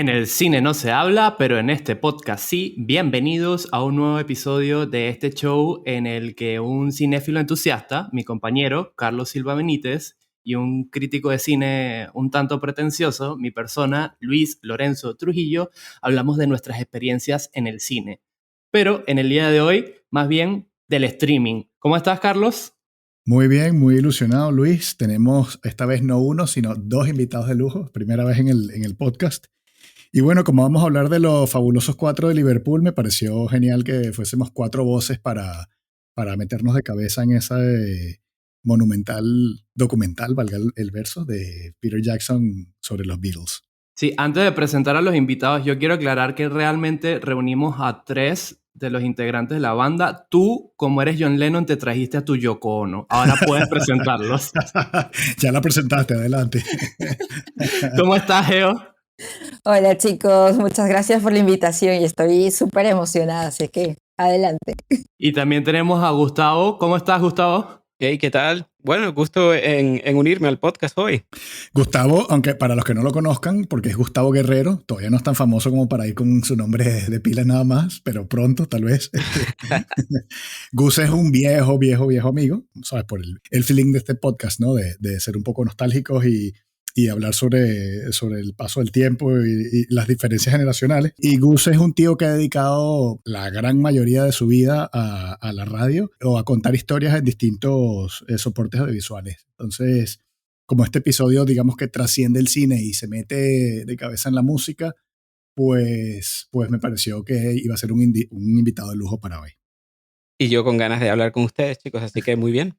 En el cine no se habla, pero en este podcast sí. Bienvenidos a un nuevo episodio de este show en el que un cinéfilo entusiasta, mi compañero Carlos Silva Benítez, y un crítico de cine un tanto pretencioso, mi persona Luis Lorenzo Trujillo, hablamos de nuestras experiencias en el cine. Pero en el día de hoy, más bien del streaming. ¿Cómo estás, Carlos? Muy bien, muy ilusionado, Luis. Tenemos esta vez no uno, sino dos invitados de lujo, primera vez en el podcast. Y bueno, como vamos a hablar de los fabulosos cuatro de Liverpool, me pareció genial que fuésemos cuatro voces para meternos de cabeza en ese monumental documental, valga el verso, de Peter Jackson sobre los Beatles. Sí, antes de presentar a los invitados, yo quiero aclarar que realmente reunimos a tres de los integrantes de la banda. Tú, como eres John Lennon, te trajiste a tu Yoko Ono. Ahora puedes presentarlos. Ya la presentaste, adelante. ¿Cómo estás, Geo? Hola chicos, muchas gracias por la invitación y estoy súper emocionada, así que adelante. Y también tenemos a Gustavo. ¿Cómo estás, Gustavo? Hey, ¿qué tal? Bueno, gusto en unirme al podcast hoy. Gustavo, aunque para los que no lo conozcan, porque es Gustavo Guerrero, todavía no es tan famoso como para ir con su nombre de pila nada más, pero pronto tal vez. Gus es un viejo amigo, ¿sabes? Por el feeling de este podcast, ¿no? De ser un poco nostálgicos y hablar sobre el paso del tiempo y las diferencias generacionales. Y Gus es un tío que ha dedicado la gran mayoría de su vida a la radio o a contar historias en distintos soportes audiovisuales. Entonces, como este episodio, digamos que trasciende el cine y se mete de cabeza en la música, pues me pareció que iba a ser un invitado de lujo para hoy. Y yo con ganas de hablar con ustedes, chicos, así que muy bien.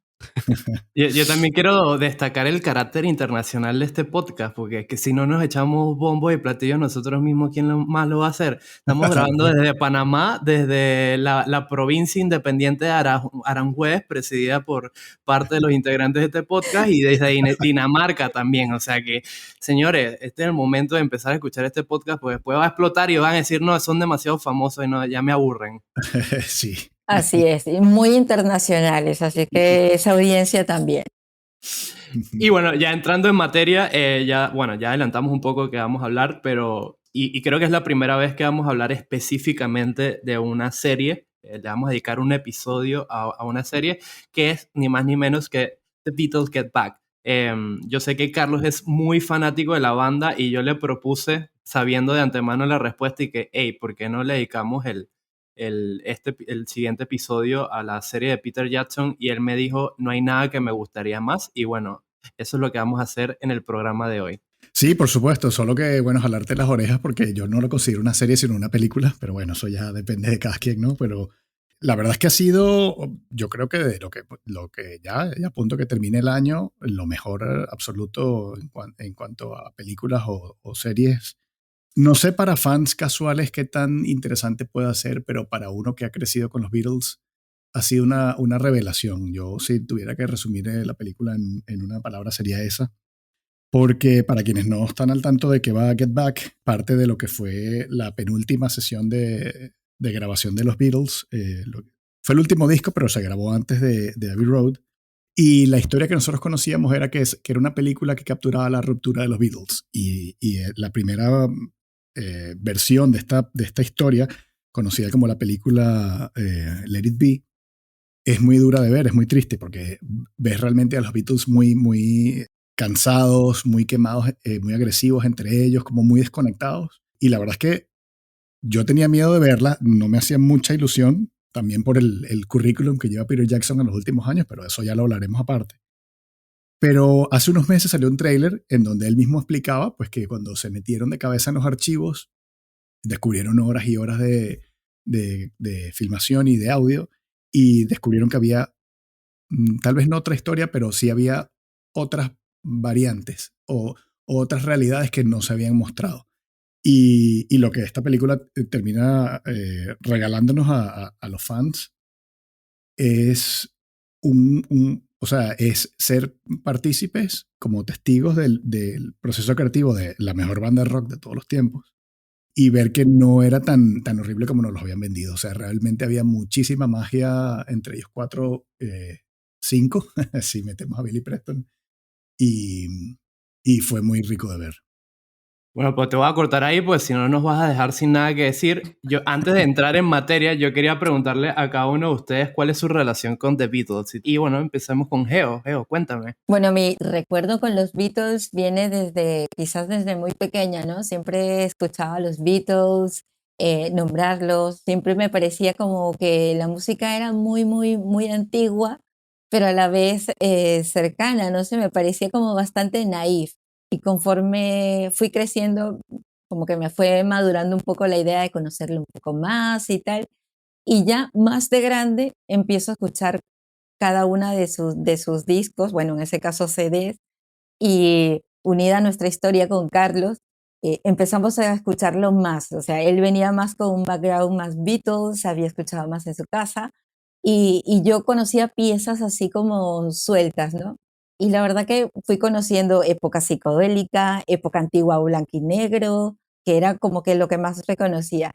Yo también quiero destacar el carácter internacional de este podcast, porque es que si no nos echamos bombo y platillos nosotros mismos, ¿quién más lo va a hacer? Estamos grabando desde Panamá, desde la provincia independiente de Aranjuez, presidida por parte de los integrantes de este podcast, y desde Dinamarca también. O sea que, señores, este es el momento de empezar a escuchar este podcast, porque después va a explotar y van a decir, no, son demasiado famosos y no, ya me aburren. Sí. Así es, y muy internacionales, así que esa audiencia también. Y bueno, ya entrando en materia, ya adelantamos un poco que vamos a hablar, pero y creo que es la primera vez que vamos a hablar específicamente de una serie. Le vamos a dedicar un episodio a una serie que es ni más ni menos que The Beatles Get Back. Yo sé que Carlos es muy fanático de la banda y yo le propuse, sabiendo de antemano la respuesta, y que, hey, ¿por qué no le dedicamos el siguiente episodio a la serie de Peter Jackson? Y él me dijo, no hay nada que me gustaría más. Y bueno, eso es lo que vamos a hacer en el programa de hoy. Sí, por supuesto, solo que, bueno, jalarte las orejas porque yo no lo considero una serie sino una película, pero bueno, eso ya depende de cada quien, ¿no? Pero la verdad es que ha sido, yo creo que de lo que ya a punto que termine el año, lo mejor absoluto en cuanto a películas o series. No sé para fans casuales qué tan interesante puede ser, pero para uno que ha crecido con los Beatles ha sido una revelación. Yo si tuviera que resumir la película en una palabra sería esa. Porque para quienes no están al tanto de que va a Get Back, parte de lo que fue la penúltima sesión de grabación de los Beatles, fue el último disco, pero se grabó antes de Abbey Road. Y la historia que nosotros conocíamos era que era una película que capturaba la ruptura de los Beatles. Y la primera versión de esta historia, conocida como la película Let It Be, es muy dura de ver, es muy triste, porque ves realmente a los Beatles muy cansados, muy quemados, muy agresivos entre ellos, como muy desconectados. Y la verdad es que yo tenía miedo de verla, no me hacía mucha ilusión, también por el currículum que lleva Peter Jackson en los últimos años, pero eso ya lo hablaremos aparte. Pero hace unos meses salió un tráiler en donde él mismo explicaba pues, que cuando se metieron de cabeza en los archivos, descubrieron horas y horas de filmación y de audio, y descubrieron que había, tal vez no otra historia, pero sí había otras variantes o otras realidades que no se habían mostrado. Y lo que esta película termina regalándonos a los fans es o sea, es ser partícipes como testigos del proceso creativo de la mejor banda de rock de todos los tiempos y ver que no era tan horrible como nos lo habían vendido. O sea, realmente había muchísima magia entre ellos cuatro, cinco, si metemos a Billy Preston, y fue muy rico de ver. Bueno, pues te voy a cortar ahí, pues si no nos vas a dejar sin nada que decir. Yo, antes de entrar en materia, yo quería preguntarle a cada uno de ustedes cuál es su relación con The Beatles. Y bueno, empecemos con Geo. Geo, cuéntame. Bueno, mi recuerdo con los Beatles viene quizás desde muy pequeña, ¿no? Siempre escuchaba a los Beatles, nombrarlos, siempre me parecía como que la música era muy, muy, muy antigua, pero a la vez cercana, no sé, me parecía como bastante naif. Y conforme fui creciendo, como que me fue madurando un poco la idea de conocerlo un poco más y tal. Y ya más de grande empiezo a escuchar cada una de sus discos, bueno, en ese caso CDs, y unida a nuestra historia con Carlos, empezamos a escucharlo más. O sea, él venía más con un background más Beatles, había escuchado más en su casa, y yo conocía piezas así como sueltas, ¿no? Y la verdad que fui conociendo época psicodélica, época antigua blanco y negro, que era como que lo que más reconocía.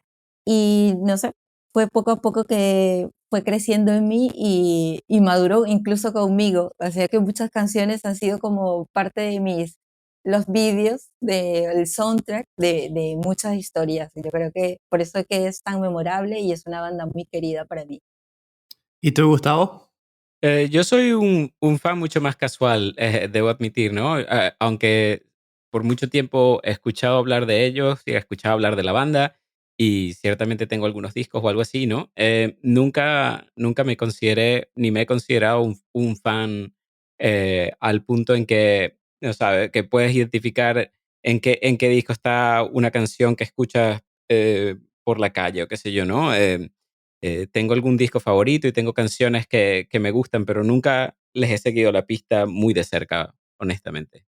Y no sé, fue poco a poco que fue creciendo en mí y maduró incluso conmigo. O sea que muchas canciones han sido como parte de los vídeos del soundtrack de muchas historias. Y yo creo que por eso es que es tan memorable y es una banda muy querida para mí. ¿Y tú, Gustavo? Yo soy un fan mucho más casual, debo admitir, ¿no? Aunque por mucho tiempo he escuchado hablar de ellos y he escuchado hablar de la banda y ciertamente tengo algunos discos o algo así, ¿no? Nunca me consideré ni me he considerado un fan al punto en que, no sabes, que puedes identificar en qué disco está una canción que escuchas por la calle o qué sé yo, ¿no? Tengo algún disco favorito y tengo canciones que me gustan, pero nunca les he seguido la pista muy de cerca, honestamente.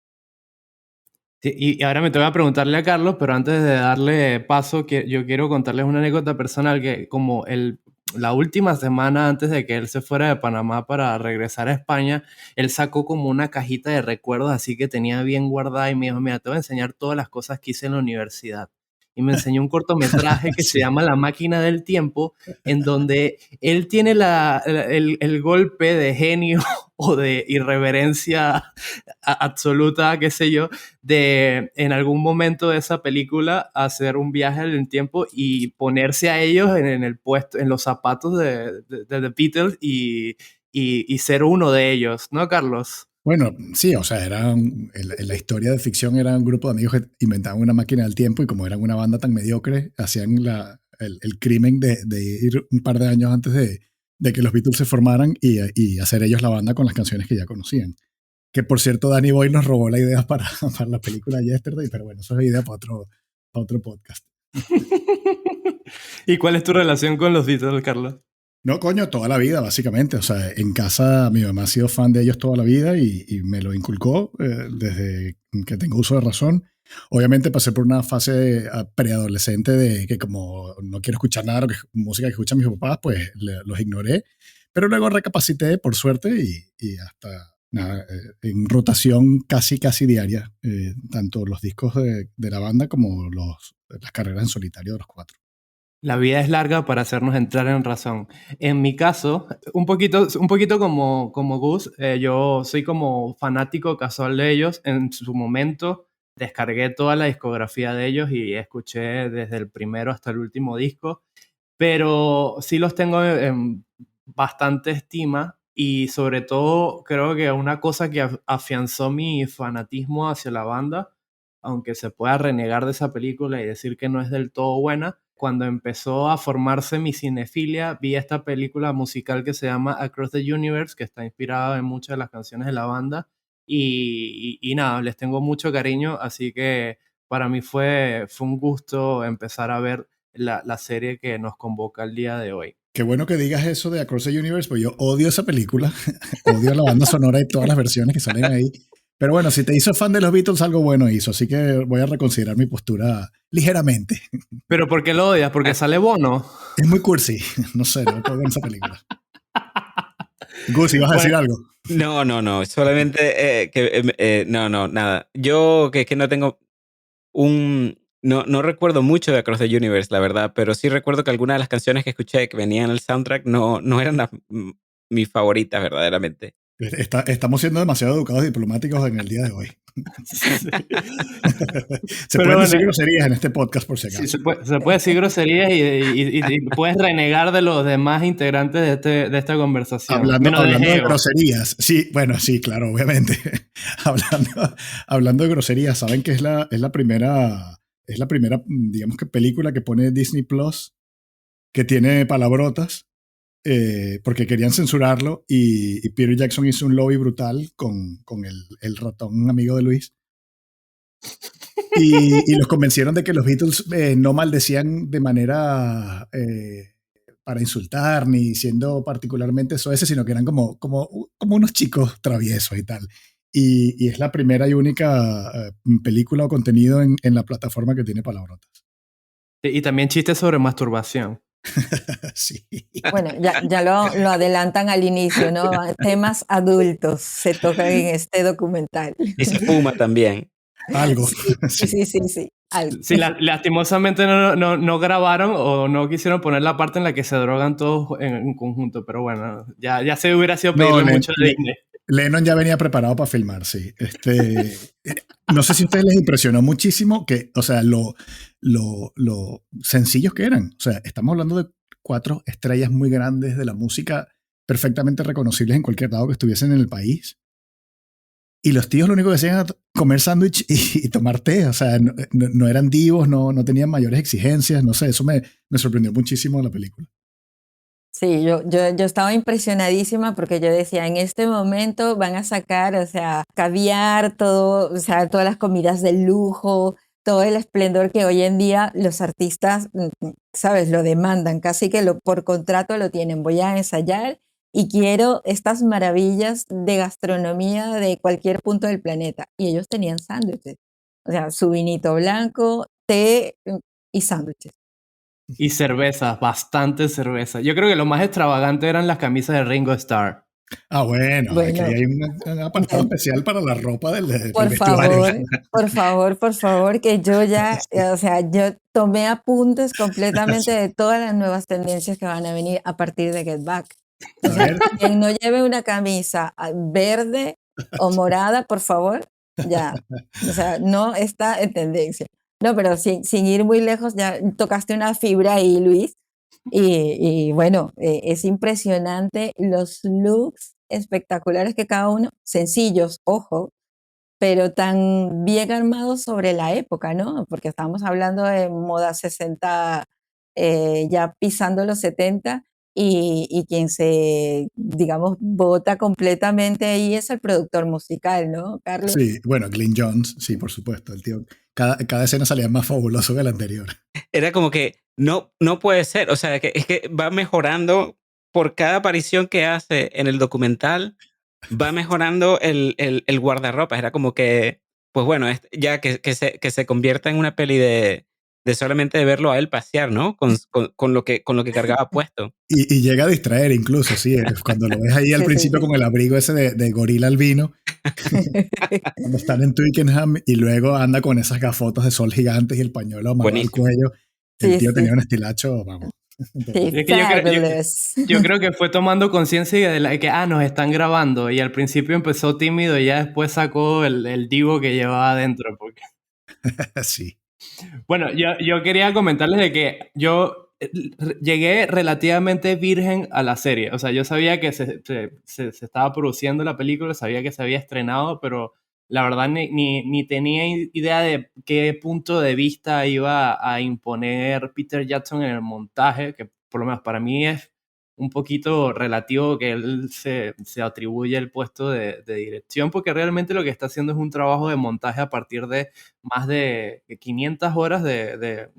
Sí, y ahora me toca preguntarle a Carlos, pero antes de darle paso, que yo quiero contarles una anécdota personal que como la última semana antes de que él se fuera de Panamá para regresar a España, él sacó como una cajita de recuerdos así que tenía bien guardada y me dijo, mira, te voy a enseñar todas las cosas que hice en la universidad. Y me enseñó un cortometraje que se Sí. llama La máquina del tiempo, en donde él tiene el golpe de genio o de irreverencia absoluta, qué sé yo, de en algún momento de esa película hacer un viaje en el tiempo y ponerse a ellos en el puesto, en los zapatos de The Beatles y ser uno de ellos, ¿no, Carlos? Bueno, sí, o sea, en la historia de ficción era un grupo de amigos que inventaban una máquina del tiempo y como eran una banda tan mediocre, hacían el crimen de ir un par de años antes de que los Beatles se formaran y hacer ellos la banda con las canciones que ya conocían. Que por cierto, Danny Boyle nos robó la idea para la película Yesterday, pero bueno, eso es idea para otro podcast. ¿Y cuál es tu relación con los Beatles, Carlos? No, coño, toda la vida, básicamente. O sea, en casa mi mamá ha sido fan de ellos toda la vida y me lo inculcó desde que tengo uso de razón. Obviamente pasé por una fase preadolescente de que como no quiero escuchar nada de música que escuchan mis papás, pues los ignoré. Pero luego recapacité, por suerte, y hasta nada, en rotación casi diaria, tanto los discos de la banda como las carreras en solitario de los cuatro. La vida es larga para hacernos entrar en razón. En mi caso, un poquito como Gus, yo soy como fanático casual de ellos. En su momento descargué toda la discografía de ellos y escuché desde el primero hasta el último disco, pero sí los tengo en bastante estima y sobre todo creo que una cosa que afianzó mi fanatismo hacia la banda, aunque se pueda renegar de esa película y decir que no es del todo buena, cuando empezó a formarse mi cinefilia, vi esta película musical que se llama Across the Universe, que está inspirada en muchas de las canciones de la banda. Y nada, les tengo mucho cariño, así que para mí fue un gusto empezar a ver la serie que nos convoca el día de hoy. Qué bueno que digas eso de Across the Universe, pues yo odio esa película, odio la banda sonora y todas las versiones que salen ahí. Pero bueno, si te hizo fan de los Beatles, algo bueno hizo, así que voy a reconsiderar mi postura ligeramente. ¿Pero por qué lo odias? ¿Porque sale Bono? Es muy cursi, no sé, no puedo ver esa película. Gus, ¿ibas a decir Bueno, algo? No, solamente no, nada. Yo que no tengo no recuerdo mucho de Across the Universe, la verdad, pero sí recuerdo que algunas de las canciones que escuché que venían en el soundtrack no eran mis favoritas verdaderamente. Estamos siendo demasiado educados y diplomáticos en el día de hoy. Sí. Se Pero pueden decir bueno, groserías en este podcast, por si sí, acaso. se puede decir groserías y puedes renegar de los demás integrantes de esta conversación. Menos de Hablando de Geo. groserías, sí, bueno, sí, claro, obviamente. Hablando de groserías, ¿saben que es la primera, digamos que película que pone Disney Plus que tiene palabrotas? Porque querían censurarlo y Peter Jackson hizo un lobby brutal con el ratón amigo de Luis. Y los convencieron de que los Beatles no maldecían de manera para insultar ni siendo particularmente soeces, sino que eran como unos chicos traviesos y tal. Y es la primera y única película o contenido en la plataforma que tiene palabrotas. Y también chistes sobre masturbación. Sí. Bueno, ya lo adelantan al inicio, ¿no? Temas adultos se tocan en este documental. Y se fuma también. Algo. Sí, sí, sí, sí, algo. Sí, lastimosamente no grabaron o no quisieron poner la parte en la que se drogan todos en conjunto, pero bueno, ya se hubiera sido No, pedirle mucho de Disney. Lennon ya venía preparado para filmar, sí. No sé si a ustedes les impresionó muchísimo que, o sea, lo sencillos que eran. O sea, estamos hablando de 4 estrellas muy grandes de la música, perfectamente reconocibles en cualquier lado que estuviesen en el país. Y los tíos lo único que hacían era comer sándwich y tomar té. O sea, no eran divos, no tenían mayores exigencias. No sé, eso me sorprendió muchísimo de la película. Sí, yo estaba impresionadísima porque yo decía, en este momento van a sacar, o sea, caviar, todo, o sea, todas las comidas de lujo, todo el esplendor que hoy en día los artistas, sabes, lo demandan, casi que por contrato lo tienen. Voy a ensayar y quiero estas maravillas de gastronomía de cualquier punto del planeta. Y ellos tenían sándwiches, o sea, su vinito blanco, té y sándwiches. Y cervezas, bastante cerveza. Yo creo que lo más extravagante eran las camisas de Ringo Starr. Ah, bueno, aquí Bueno, hay un apartado especial para la ropa del por vestuario. favor, por favor, que yo ya, Sí. o sea, yo tomé apuntes completamente de todas las nuevas tendencias que van a venir a partir de Get Back. O A sea, ver, quien no lleve una camisa verde o morada, por favor, ya, o sea, no está en tendencia. No, pero sin ir muy lejos, ya tocaste una fibra ahí, Luis. Y bueno, es impresionante los looks espectaculares que cada uno, sencillos, ojo, pero tan bien armados sobre la época, ¿no? Porque estamos hablando de moda 60, ya pisando los 70, y quien se, digamos, bota completamente ahí es el productor musical, ¿no, Carlos? sí, bueno, Glyn Jones, sí, por supuesto. El tío, cada escena salía más fabuloso que la anterior. Era como que no puede ser. O sea, que es que va mejorando por cada aparición que hace en el documental, va mejorando el guardarropa. Era como que, pues bueno, ya que se convierta en una peli de solamente de verlo a él pasear, ¿no? Con lo que cargaba puesto. Y llega a distraer incluso, sí. Cuando lo ves ahí al Sí, sí, principio sí. con el abrigo ese de gorila albino, cuando están en Twickenham y luego anda con esas gafotas de sol gigantes y el pañuelo amarrado al Buenísimo. cuello. El Sí, tío sí, tenía un estilacho, vamos. sí, Es que fabulous. yo creo que fue tomando conciencia de que, nos están grabando. Y al principio empezó tímido y ya después sacó el divo que llevaba adentro. Porque... Sí. Bueno, yo quería comentarles de que yo llegué relativamente virgen a la serie. O sea, yo sabía que se estaba produciendo la película, sabía que se había estrenado, pero la verdad ni tenía idea de qué punto de vista iba a imponer Peter Jackson en el montaje, que por lo menos para mí es un poquito relativo que él se atribuye el puesto de dirección, porque realmente lo que está haciendo es un trabajo de montaje a partir de más de 500 horas de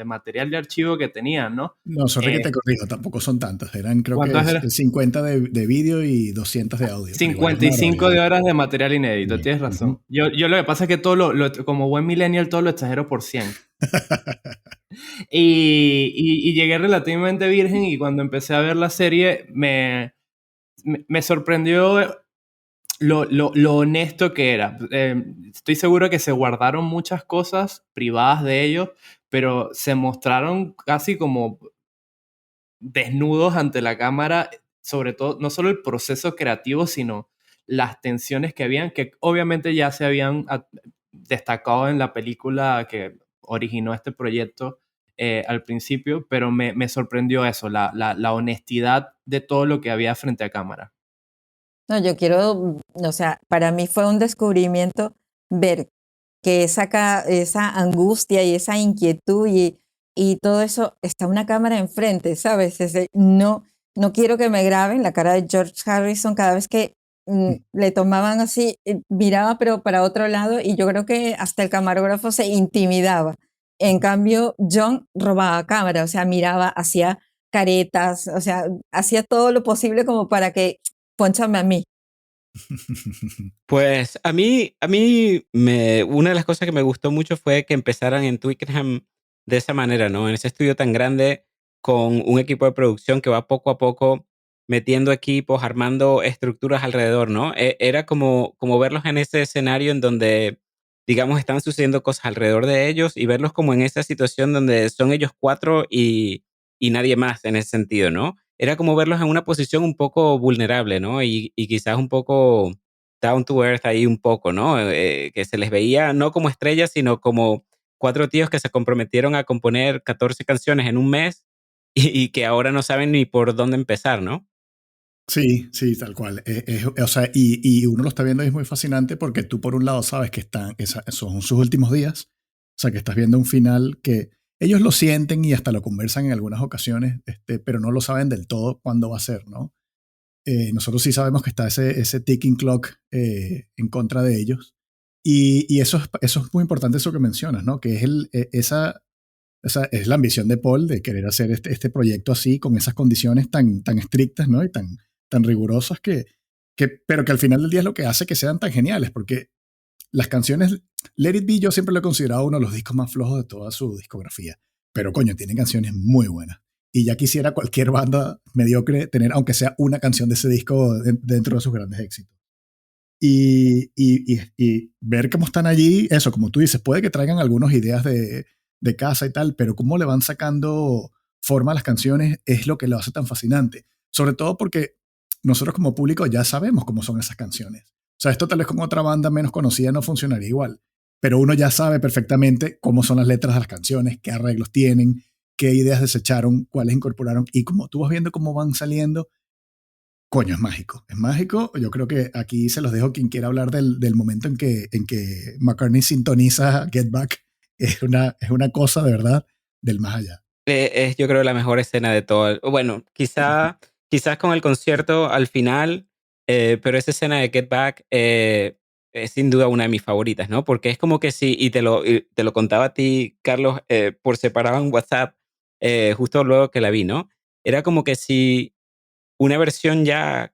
material de archivo que tenían, ¿no? No, sorry que te corrijo, tampoco son tantas. Eran creo que ¿Cuántas eran? 50 de vídeo y 200 de audio, pero igual es una 55 de barbaridad. horas de material inédito, Sí. tienes razón. Yo lo que pasa es que todo como buen millennial, todo lo exagero por 100. Y llegué relativamente virgen y cuando empecé a ver la serie me sorprendió lo honesto que era. Estoy seguro que se guardaron muchas cosas privadas de ellos, pero se mostraron casi como desnudos ante la cámara sobre todo, no solo el proceso creativo, sino las tensiones que habían, que obviamente ya se habían destacado en la película que originó este proyecto al principio, pero me sorprendió eso, la honestidad de todo lo que había frente a cámara. No, yo quiero, o sea, para mí fue un descubrimiento ver que esa angustia y esa inquietud y todo eso, está una cámara enfrente, ¿sabes? No, no quiero que me graben la cara de George Harrison cada vez que le tomaban así, miraba pero para otro lado y yo creo que hasta el camarógrafo se intimidaba. En cambio, John robaba cámara, o sea, miraba, hacía caretas, o sea, hacía todo lo posible como para que pónchame a mí. Pues una de las cosas que me gustó mucho fue que empezaran en Twickenham de esa manera, ¿no? En ese estudio tan grande, con un equipo de producción que va poco a poco metiendo equipos, armando estructuras alrededor, ¿no? Era como verlos en ese escenario en donde, digamos, están sucediendo cosas alrededor de ellos y verlos como en esa situación donde son ellos cuatro y nadie más en ese sentido, ¿no? Era como verlos en una posición un poco vulnerable, ¿no? Y quizás un poco down to earth ahí un poco, ¿no? Que se les veía no como estrellas, sino como cuatro tíos que se comprometieron a componer 14 canciones en un mes y que ahora no saben ni por dónde empezar, ¿no? Sí, sí, tal cual. O sea, y uno lo está viendo y es muy fascinante porque tú por un lado sabes que son sus últimos días, o sea, que estás viendo un final que ellos lo sienten y hasta lo conversan en algunas ocasiones, pero no lo saben del todo cuándo va a ser, ¿no? Nosotros sí sabemos que está ese ticking clock en contra de ellos. Y eso es muy importante, eso que mencionas, ¿no? Que es esa es la ambición de Paul de querer hacer este proyecto así, con esas condiciones tan estrictas, ¿no? Y tan rigurosas pero que al final del día es lo que hace que sean tan geniales, porque las canciones, Let It Be yo siempre lo he considerado uno de los discos más flojos de toda su discografía, pero coño, tiene canciones muy buenas. Y ya quisiera cualquier banda mediocre tener, aunque sea una canción de ese disco dentro de sus grandes éxitos. Y ver cómo están allí, eso, como tú dices, puede que traigan algunas ideas de casa y tal, pero cómo le van sacando forma a las canciones es lo que lo hace tan fascinante. Sobre todo porque nosotros como público ya sabemos cómo son esas canciones. O sea, esto tal vez con otra banda menos conocida no funcionaría igual, pero uno ya sabe perfectamente cómo son las letras de las canciones, qué arreglos tienen, qué ideas desecharon, cuáles incorporaron, y como tú vas viendo cómo van saliendo, coño, es mágico. Es mágico. Yo creo que aquí se los dejo quien quiera hablar del momento en que McCartney sintoniza Get Back. Es una cosa de verdad del más allá. Es yo creo la mejor escena de todo. Bueno, quizás con el concierto al final, pero esa escena de Get Back es sin duda una de mis favoritas, ¿no? Porque es como que sí, y te lo contaba a ti, Carlos, por separado en WhatsApp, justo luego que la vi, ¿no? Era como que si una versión ya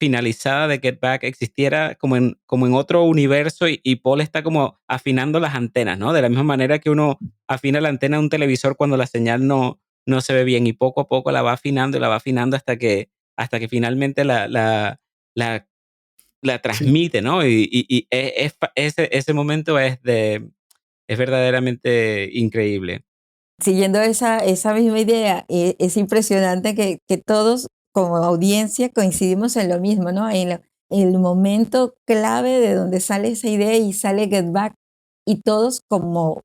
finalizada de Get Back existiera como en otro universo y Paul está como afinando las antenas, ¿no? De la misma manera que uno afina la antena de un televisor cuando la señal no se ve bien y poco a poco la va afinando y la va afinando hasta que finalmente la Sí. transmite, ¿no? Y ese momento es verdaderamente increíble. Siguiendo esa misma idea, es impresionante que todos como audiencia coincidimos en lo mismo, ¿no? El momento clave de donde sale esa idea y sale Get Back y todos como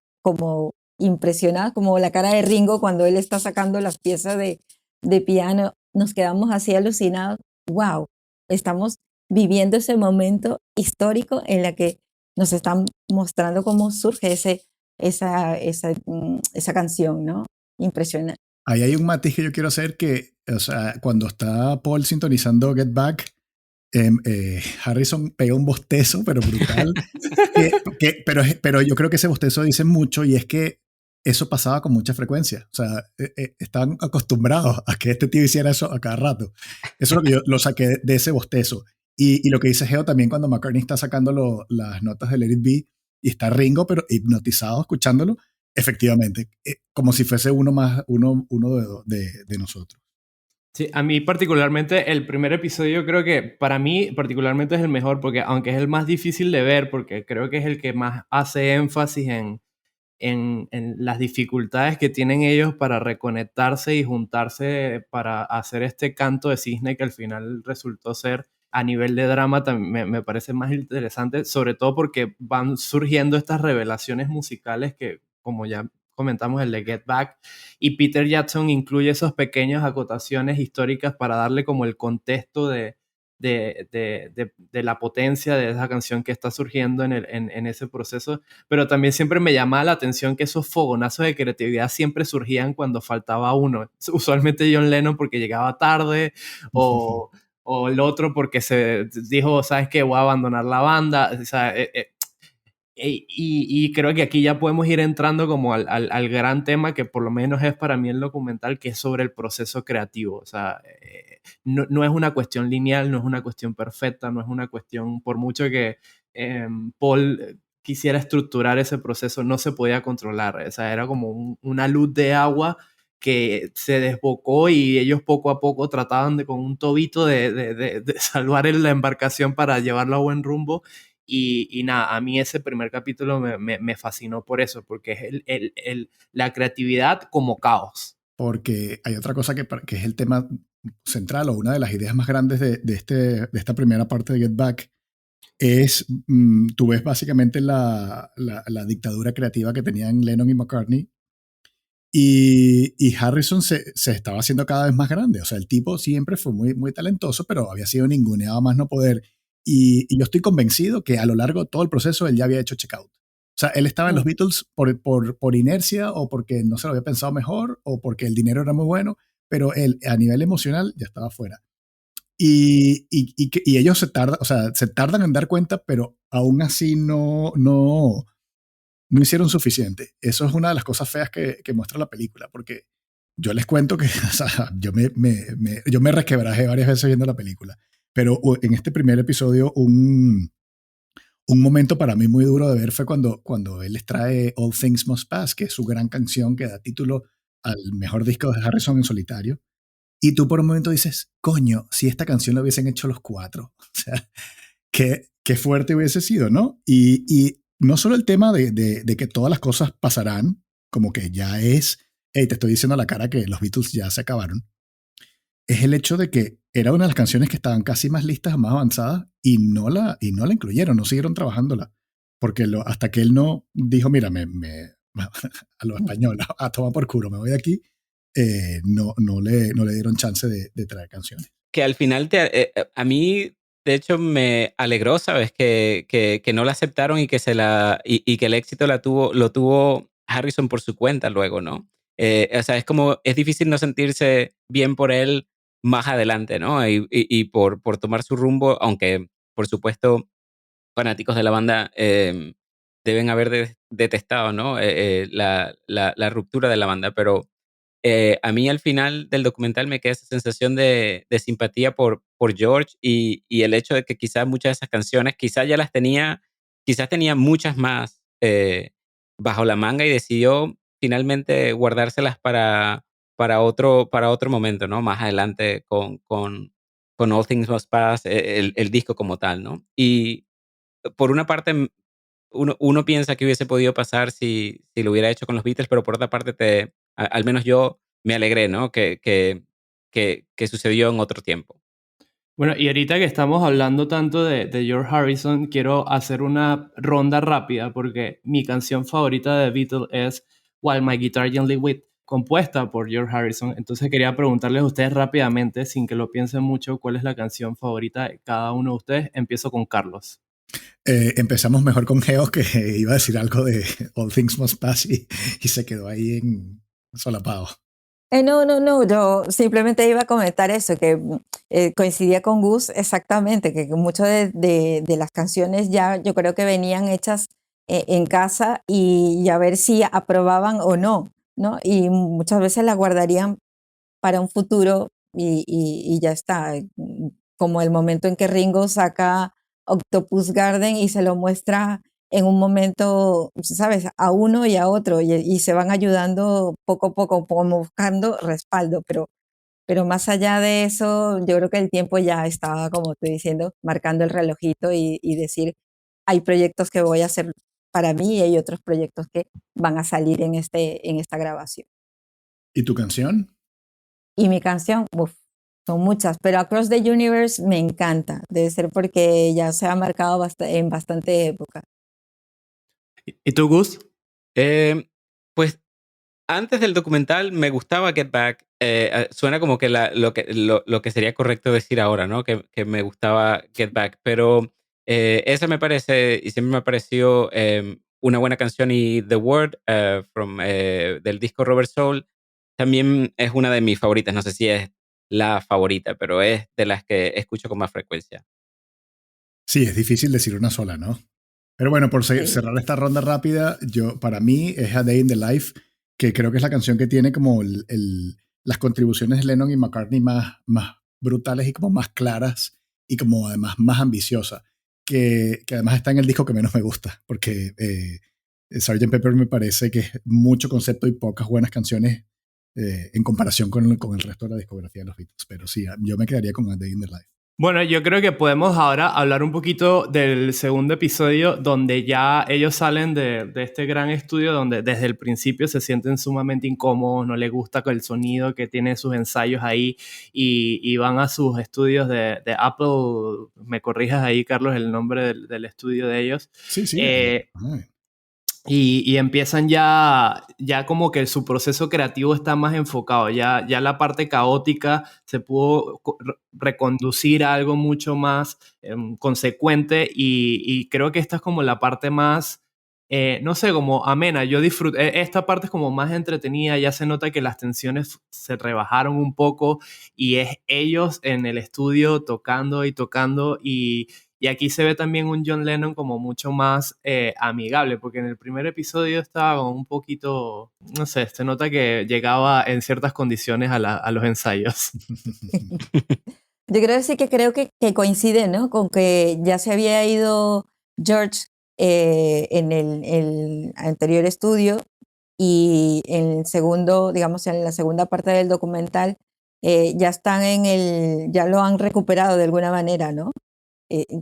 impresionados, como la cara de Ringo cuando él está sacando las piezas de piano, nos quedamos así alucinados. ¡Wow! Estamos viviendo ese momento histórico en la que nos están mostrando cómo surge esa canción, ¿no? Impresionante. Ahí hay un matiz que yo quiero hacer que, o sea, cuando está Paul sintonizando Get Back, Harrison pega un bostezo, pero brutal. Pero yo creo que ese bostezo dice mucho y es que eso pasaba con mucha frecuencia. O sea, están acostumbrados a que este tío hiciera eso a cada rato. Eso es lo que yo lo saqué de ese bostezo. Y lo que dice Geo también cuando McCartney está sacando las notas de Let It Be y está Ringo, pero hipnotizado escuchándolo, efectivamente, como si fuese uno de nosotros. Sí, a mí particularmente el primer episodio creo que para mí particularmente es el mejor porque aunque es el más difícil de ver porque creo que es el que más hace énfasis en las dificultades que tienen ellos para reconectarse y juntarse para hacer este canto de cisne que al final resultó ser a nivel de drama. También me parece más interesante, sobre todo porque van surgiendo estas revelaciones musicales que, como ya comentamos, el de Get Back, y Peter Jackson incluye esas pequeñas acotaciones históricas para darle como el contexto de la potencia de esa canción que está surgiendo en ese proceso. Pero también siempre me llamaba la atención que esos fogonazos de creatividad siempre surgían cuando faltaba uno. Usualmente John Lennon porque llegaba tarde, o el otro porque se dijo, ¿sabes qué? Voy a abandonar la banda. O sea, y creo que aquí ya podemos ir entrando como al gran tema que por lo menos es para mí el documental, que es sobre el proceso creativo. O sea, no es una cuestión lineal, no es una cuestión perfecta, no es una cuestión, por mucho que Paul quisiera estructurar ese proceso, no se podía controlar. O sea, era como una luz de agua que se desbocó y ellos poco a poco trataban con un tobito de salvar la embarcación para llevarlo a buen rumbo. Y nada, a mí ese primer capítulo me fascinó por eso, porque es la creatividad como caos. Porque hay otra cosa que es el tema central o una de las ideas más grandes de esta primera parte de Get Back, es, tú ves básicamente la dictadura creativa que tenían Lennon y McCartney, y Harrison se estaba haciendo cada vez más grande. O sea, el tipo siempre fue muy, muy talentoso, pero había sido ninguneado más no poder. Y yo estoy convencido que a lo largo de todo el proceso él ya había hecho checkout. O sea, él estaba en los Beatles por inercia, o porque no se lo había pensado mejor, o porque el dinero era muy bueno, pero él a nivel emocional ya estaba fuera. Y ellos se tardan en dar cuenta, pero aún así no hicieron suficiente. Eso es una de las cosas feas que muestra la película, porque yo les cuento que o sea, yo me resquebrajé varias veces viendo la película, pero en este primer episodio un momento para mí muy duro de ver fue cuando él les trae All Things Must Pass, que es su gran canción que da título al mejor disco de Harrison en solitario. Y tú por un momento dices, coño, si esta canción la hubiesen hecho los cuatro. O sea, qué fuerte hubiese sido, ¿no? Y no solo el tema de que todas las cosas pasarán, como que ya es, hey, te estoy diciendo a la cara que los Beatles ya se acabaron, es el hecho de que era una de las canciones que estaban casi más listas, más avanzadas, y no la incluyeron, no siguieron trabajándola. Porque hasta que él no dijo, mira, a lo español, a tomar por culo, me voy de aquí, no le dieron chance de traer canciones. Que al final a mí, de hecho, me alegró, ¿sabes? Que no la aceptaron y que y que el éxito lo tuvo Harrison por su cuenta luego, ¿no? O sea, es difícil no sentirse bien por él más adelante, ¿no? Y por tomar su rumbo, aunque, por supuesto, fanáticos de la banda deben haber detestado, ¿no? La ruptura de la banda, pero a mí al final del documental me queda esa sensación de simpatía por George y el hecho de que quizás muchas de esas canciones, quizás ya las tenía, quizás tenía muchas más bajo la manga y decidió finalmente guardárselas para otro momento, ¿no? Más adelante con All Things Must Pass, el disco como tal, ¿no? Y por una parte, uno piensa que hubiese podido pasar si lo hubiera hecho con los Beatles, pero por otra parte, al menos yo me alegré, ¿no? Que sucedió en otro tiempo. Bueno, y ahorita que estamos hablando tanto de George Harrison, quiero hacer una ronda rápida porque mi canción favorita de Beatles es While My Guitar Gently Weeps, compuesta por George Harrison. Entonces quería preguntarles a ustedes rápidamente, sin que lo piensen mucho, cuál es la canción favorita de cada uno de ustedes. Empiezo con Carlos. Empezamos mejor con Geo, que iba a decir algo de All Things Must Pass y se quedó ahí en solapado. No, yo simplemente iba a comentar eso, que coincidía con Gus exactamente, que muchas de las canciones ya yo creo que venían hechas en casa y a ver si aprobaban o no, ¿no? Y muchas veces las guardarían para un futuro y ya está. Como el momento en que Ringo saca Octopus Garden y se lo muestra en un momento, ¿sabes? A uno y a otro y se van ayudando poco a poco, como buscando respaldo, pero más allá de eso, yo creo que el tiempo ya estaba, como estoy diciendo, marcando el relojito y decir, hay proyectos que voy a hacer para mí hay otros proyectos que van a salir en esta grabación. ¿Y tu canción? Y mi canción, uf, son muchas, pero Across the Universe me encanta. Debe ser porque ya se ha marcado en bastante época. ¿Y tú, Gus? Pues antes del documental me gustaba Get Back. Suena como que lo que sería correcto decir ahora, ¿no? Que me gustaba Get Back. Pero esa me parece, y siempre me ha parecido una buena canción. Y The Word del disco Robert Soul también es una de mis favoritas. No sé si es la favorita, pero es de las que escucho con más frecuencia. Sí, es difícil decir una sola, ¿no? Pero bueno, por Sí. cerrar esta ronda rápida, para mí es A Day in the Life, que creo que es la canción que tiene como las contribuciones de Lennon y McCartney más brutales y como más claras y como además más ambiciosa, que además está en el disco que menos me gusta, porque Sgt. Pepper me parece que es mucho concepto y pocas buenas canciones en comparación con el resto de la discografía de los Beatles. Pero sí, yo me quedaría con A Day in the Life. Bueno, yo creo que podemos ahora hablar un poquito del segundo episodio donde ya ellos salen de este gran estudio donde desde el principio se sienten sumamente incómodos, no les gusta el sonido que tienen sus ensayos ahí y van a sus estudios de Apple. Me corrijas ahí, Carlos, el nombre del estudio de ellos. Sí, sí. Y empiezan ya como que su proceso creativo está más enfocado, ya la parte caótica se pudo reconducir a algo mucho más consecuente y creo que esta es como la parte más, no sé, como amena. Yo disfruto, esta parte es como más entretenida, ya se nota que las tensiones se rebajaron un poco y es ellos en el estudio tocando y tocando y aquí se ve también un John Lennon como mucho más amigable, porque en el primer episodio estaba como un poquito, no sé, se nota que llegaba en ciertas condiciones a los ensayos. Yo creo que coincide, ¿no? Con que ya se había ido George en el anterior estudio y en el segundo, digamos, en la segunda parte del documental, ya están ya lo han recuperado de alguna manera, ¿no?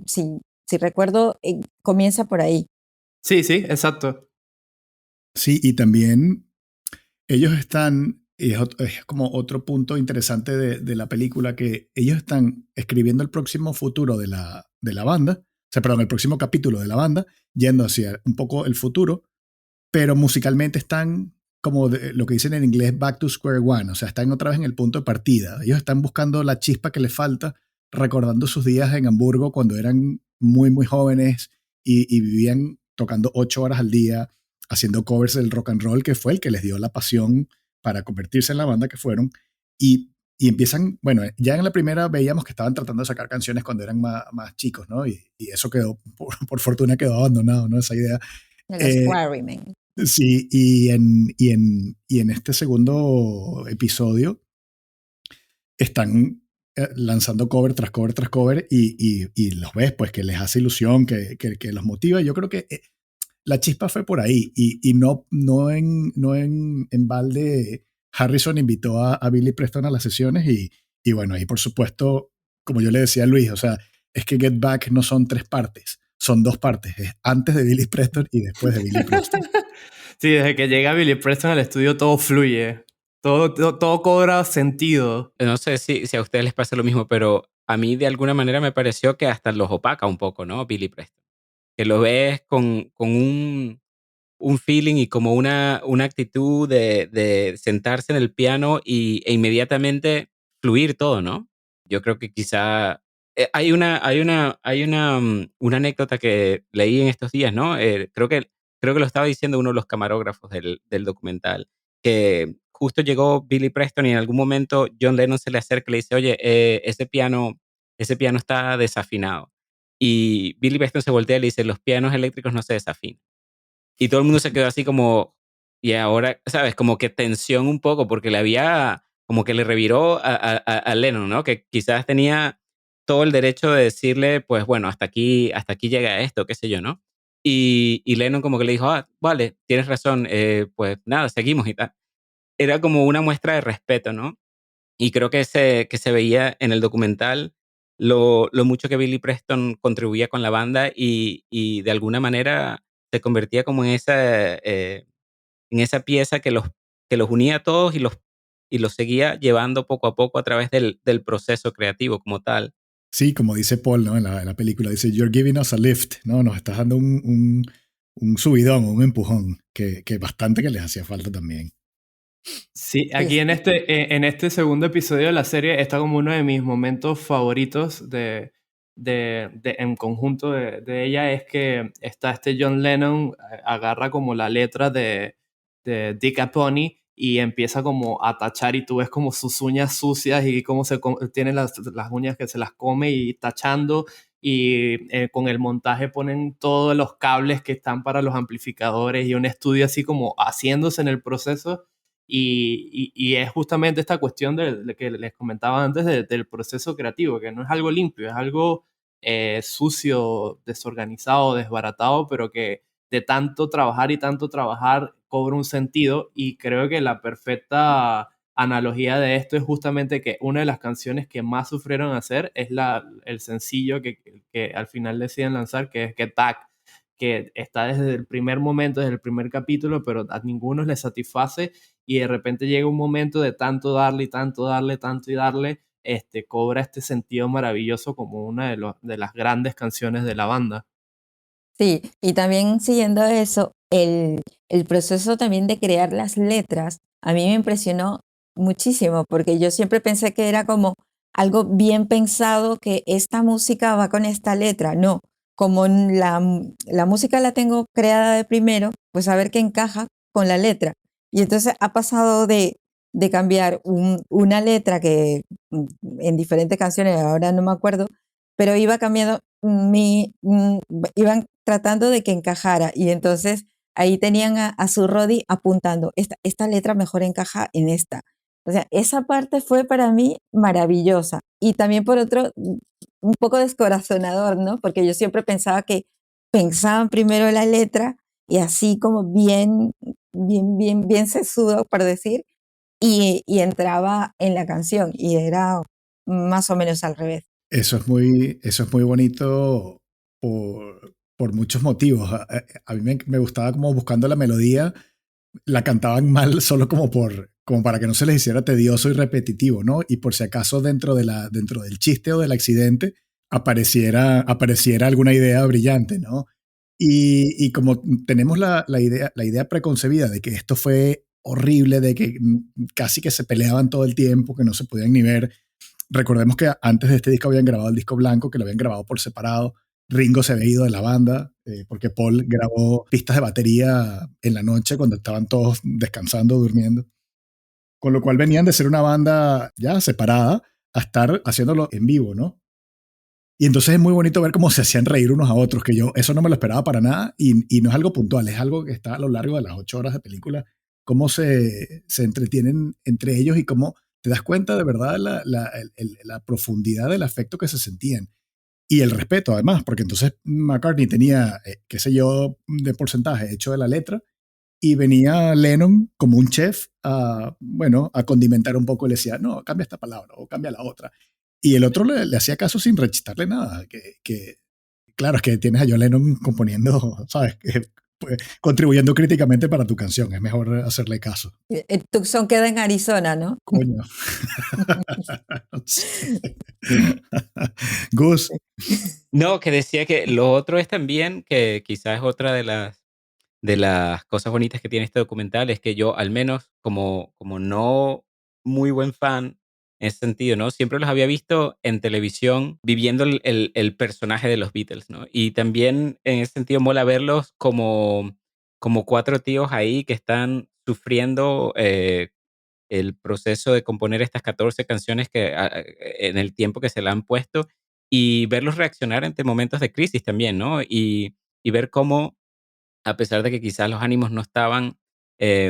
Si recuerdo, comienza por ahí. Sí, sí, exacto. Sí, y también ellos están, y es como otro punto interesante de la película, que ellos están escribiendo el próximo futuro de la banda, o sea, perdón, el próximo capítulo de la banda, yendo hacia un poco el futuro, pero musicalmente están como lo que dicen en inglés back to square one, o sea, están otra vez en el punto de partida. Ellos están buscando la chispa que les falta, recordando sus días en Hamburgo cuando eran muy jóvenes y vivían tocando 8 horas al día, haciendo covers del rock and roll, que fue el que les dio la pasión para convertirse en la banda que fueron. Y empiezan, bueno, ya en la primera veíamos que estaban tratando de sacar canciones cuando eran más chicos, ¿no? Y eso quedó, por fortuna quedó abandonado, ¿no? Esa idea. Los Quarrymen. Sí, y en este segundo episodio están lanzando cover tras cover tras cover y los ves, pues que les hace ilusión, que los motiva. Yo creo que la chispa fue por ahí y no en balde. Harrison invitó a Billy Preston a las sesiones y bueno, ahí por supuesto, como yo le decía a Luis, o sea, es que Get Back no son 3 partes, son 2 partes, es antes de Billy Preston y después de Billy Preston. Sí, desde que llega Billy Preston al estudio todo fluye, todo cobra sentido. No sé si a ustedes les pasa lo mismo, pero a mí de alguna manera me pareció que hasta los opaca un poco, ¿no? Billy Preston. Que lo ves con un feeling y como una actitud de sentarse en el piano e inmediatamente fluir todo, ¿no? Yo creo que quizá una anécdota que leí en estos días, ¿no? Creo que lo estaba diciendo uno de los camarógrafos del documental, que justo llegó Billy Preston y en algún momento John Lennon se le acerca y le dice, oye, ese piano está desafinado. Y Billy Preston se voltea y le dice, los pianos eléctricos no se desafinan. Y todo el mundo se quedó así como, y ahora, ¿sabes? Como que tensión un poco, porque como que le reviró a Lennon, ¿no? Que quizás tenía todo el derecho de decirle, pues bueno, hasta aquí llega esto, qué sé yo, ¿no? Y Lennon como que le dijo, ah, vale, tienes razón, pues nada, seguimos y tal. Era como una muestra de respeto, ¿no? Y creo que se veía en el documental lo mucho que Billy Preston contribuía con la banda y de alguna manera se convertía como en esa pieza que los unía a todos y los seguía llevando poco a poco a través del proceso creativo como tal. Sí, como dice Paul, ¿no? En la película, dice, "You're giving us a lift", ¿no? Nos estás dando un subidón, un empujón, que bastante que les hacía falta también. Sí, Sí, aquí en este segundo episodio de la serie está como uno de mis momentos favoritos en conjunto de ella, es que está John Lennon, agarra como la letra de Dick a Pony y empieza como a tachar y tú ves como sus uñas sucias y cómo tiene las uñas que se las come y tachando y con el montaje ponen todos los cables que están para los amplificadores y un estudio así como haciéndose en el proceso. Y es justamente esta cuestión de que les comentaba antes del proceso creativo, que no es algo limpio, es algo sucio, desorganizado, desbaratado, pero que de tanto trabajar y tanto trabajar cobra un sentido. Y creo que la perfecta analogía de esto es justamente que una de las canciones que más sufrieron hacer es el sencillo que al final deciden lanzar, que es Get Back, que está desde el primer momento, desde el primer capítulo, pero a ninguno les satisface y de repente llega un momento de tanto darle y tanto darle, tanto y darle, cobra este sentido maravilloso como una de las grandes canciones de la banda. sí, y también siguiendo eso, el proceso también de crear las letras, a mí me impresionó muchísimo, porque yo siempre pensé que era como algo bien pensado, que esta música va con esta letra. No, como la música la tengo creada de primero, pues a ver qué encaja con la letra. Y entonces ha pasado de cambiar una letra que en diferentes canciones, ahora no me acuerdo, pero iba cambiando iban tratando de que encajara y entonces ahí tenían a su Roddy apuntando, esta letra mejor encaja en esta. O sea, esa parte fue para mí maravillosa y también por otro, un poco descorazonador, ¿no? Porque yo siempre pensaba que pensaban primero la letra y así como bien sesudo, por decir, y entraba en la canción y era más o menos al revés. Eso es muy bonito por muchos motivos. A mí me gustaba como buscando la melodía, la cantaban mal solo como para que no se les hiciera tedioso y repetitivo, ¿no? Y por si acaso dentro del chiste o del accidente apareciera alguna idea brillante, ¿no? Y como tenemos la idea preconcebida de que esto fue horrible, de que casi que se peleaban todo el tiempo, que no se podían ni ver. Recordemos que antes de este disco habían grabado el disco blanco, que lo habían grabado por separado. Ringo se había ido de la banda porque Paul grabó pistas de batería en la noche cuando estaban todos descansando, durmiendo. Con lo cual venían de ser una banda ya separada a estar haciéndolo en vivo, ¿no? Y entonces es muy bonito ver cómo se hacían reír unos a otros, que yo eso no me lo esperaba para nada y no es algo puntual, es algo que está a lo largo de las 8 horas de película, cómo se entretienen entre ellos y cómo te das cuenta de verdad la profundidad del afecto que se sentían. Y el respeto, además, porque entonces McCartney tenía, qué sé yo, de porcentaje hecho de la letra, y venía Lennon como un chef bueno, a condimentar un poco y le decía, no, cambia esta palabra o cambia la otra. Y el otro le hacía caso sin rechitarle nada. Claro, es que tienes a John Lennon componiendo, ¿sabes? Pues, contribuyendo críticamente para tu canción. Es mejor hacerle caso. Tucson queda en Arizona, ¿no? Coño. Gus. No, que decía que lo otro es también que quizás es otra de las cosas bonitas que tiene este documental, es que yo, al menos, como no muy buen fan en ese sentido, ¿no? Siempre los había visto en televisión viviendo el personaje de los Beatles, ¿no? Y también en ese sentido mola verlos como 4 tíos ahí que están sufriendo, el proceso de componer estas 14 canciones en el tiempo que se le han puesto y verlos reaccionar ante momentos de crisis también, ¿no? Y ver cómo, a pesar de que quizás los ánimos no estaban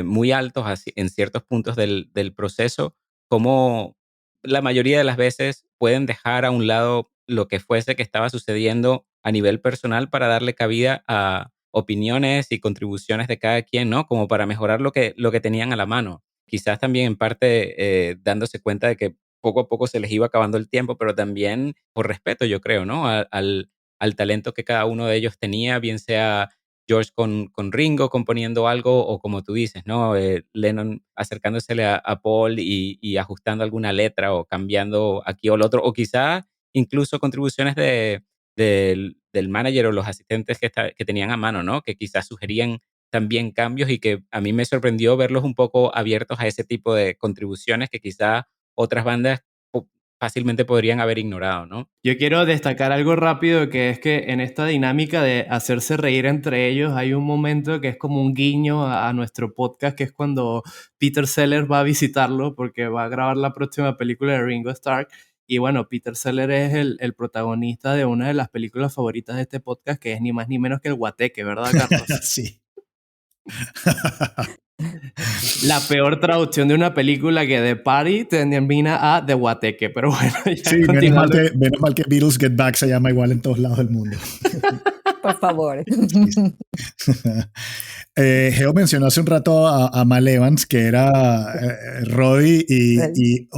muy altos en ciertos puntos del proceso, como la mayoría de las veces pueden dejar a un lado lo que fuese que estaba sucediendo a nivel personal para darle cabida a opiniones y contribuciones de cada quien, ¿no? Como para mejorar lo que tenían a la mano. Quizás también en parte dándose cuenta de que poco a poco se les iba acabando el tiempo, pero también por respeto, yo creo, ¿no? Al talento que cada uno de ellos tenía, bien sea George con Ringo componiendo algo, o como tú dices, ¿no? Lennon acercándosele a Paul y ajustando alguna letra o cambiando aquí o lo otro, o quizá incluso contribuciones del manager o los asistentes que tenían a mano, ¿no? Que quizás sugerían también cambios, y que a mí me sorprendió verlos un poco abiertos a ese tipo de contribuciones que quizá otras bandas fácilmente podrían haber ignorado, ¿no? Yo quiero destacar algo rápido, que es que en esta dinámica de hacerse reír entre ellos hay un momento que es como un guiño a nuestro podcast, que es cuando Peter Sellers va a visitarlo porque va a grabar la próxima película de Ringo Starr. Y bueno, Peter Sellers es el protagonista de una de las películas favoritas de este podcast, que es ni más ni menos que El Guateque, ¿verdad, Carlos? Sí. La peor traducción de una película, que The Party termina a The Guateque, pero bueno, ya Sí, continuando. menos mal que Beatles Get Back se llama igual en todos lados del mundo. Por favor. Sí. Geo mencionó hace un rato a Mal Evans, que era Roddy y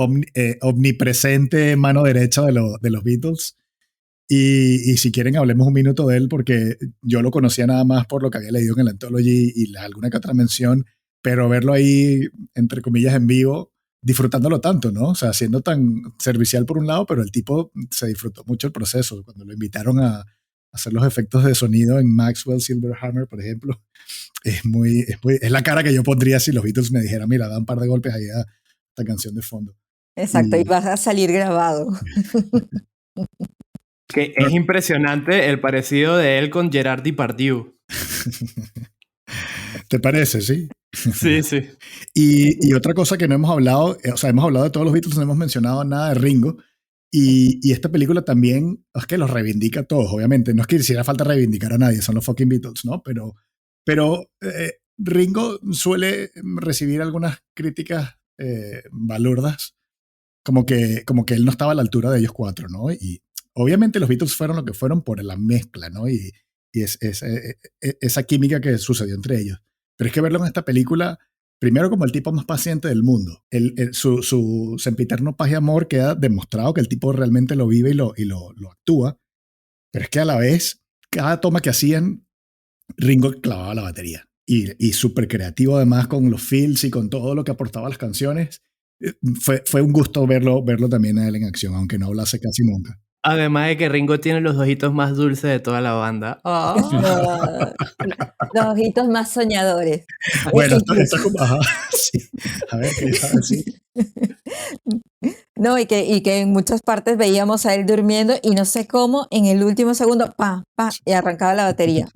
omnipresente mano derecha de los Beatles. Y si quieren hablemos un minuto de él, porque yo lo conocía nada más por lo que había leído en el Anthology y alguna que otra mención, pero verlo ahí, entre comillas, en vivo, disfrutándolo tanto, ¿no? O sea, siendo tan servicial por un lado, pero el tipo se disfrutó mucho el proceso. Cuando lo invitaron a hacer los efectos de sonido en Maxwell Silverhammer, por ejemplo, es la cara que yo pondría si los Beatles me dijeran, mira, da un par de golpes ahí a esta canción de fondo. Exacto, y vas a salir grabado. Que es impresionante el parecido de él con Gerard Depardieu. ¿Te parece, sí? Sí, sí. Y otra cosa que no hemos hablado, o sea, hemos hablado de todos los Beatles, no hemos mencionado nada de Ringo. Y esta película también es que los reivindica a todos, obviamente. No es que hiciera falta reivindicar a nadie, son los fucking Beatles, ¿no? Pero Ringo suele recibir algunas críticas balurdas, como que él no estaba a la altura de ellos cuatro, ¿no? Y obviamente los Beatles fueron lo que fueron por la mezcla, ¿no? Y esa química que sucedió entre ellos. Pero es que verlo en esta película, primero como el tipo más paciente del mundo, su sempiterno paz y amor queda demostrado que el tipo realmente lo vive y lo actúa, pero es que a la vez, cada toma que hacían, Ringo clavaba la batería. Y súper creativo además con los feels y con todo lo que aportaba a las canciones. Fue un gusto verlo también a él en acción, aunque no hablase casi nunca. Además de que Ringo tiene los ojitos más dulces de toda la banda. Oh, los ojitos más soñadores. Bueno, esto es como... Ajá, sí. A ver, ¿qué iba a decir? No, y que en muchas partes veíamos a él durmiendo y no sé cómo, en el último segundo, pa, y arrancaba la batería.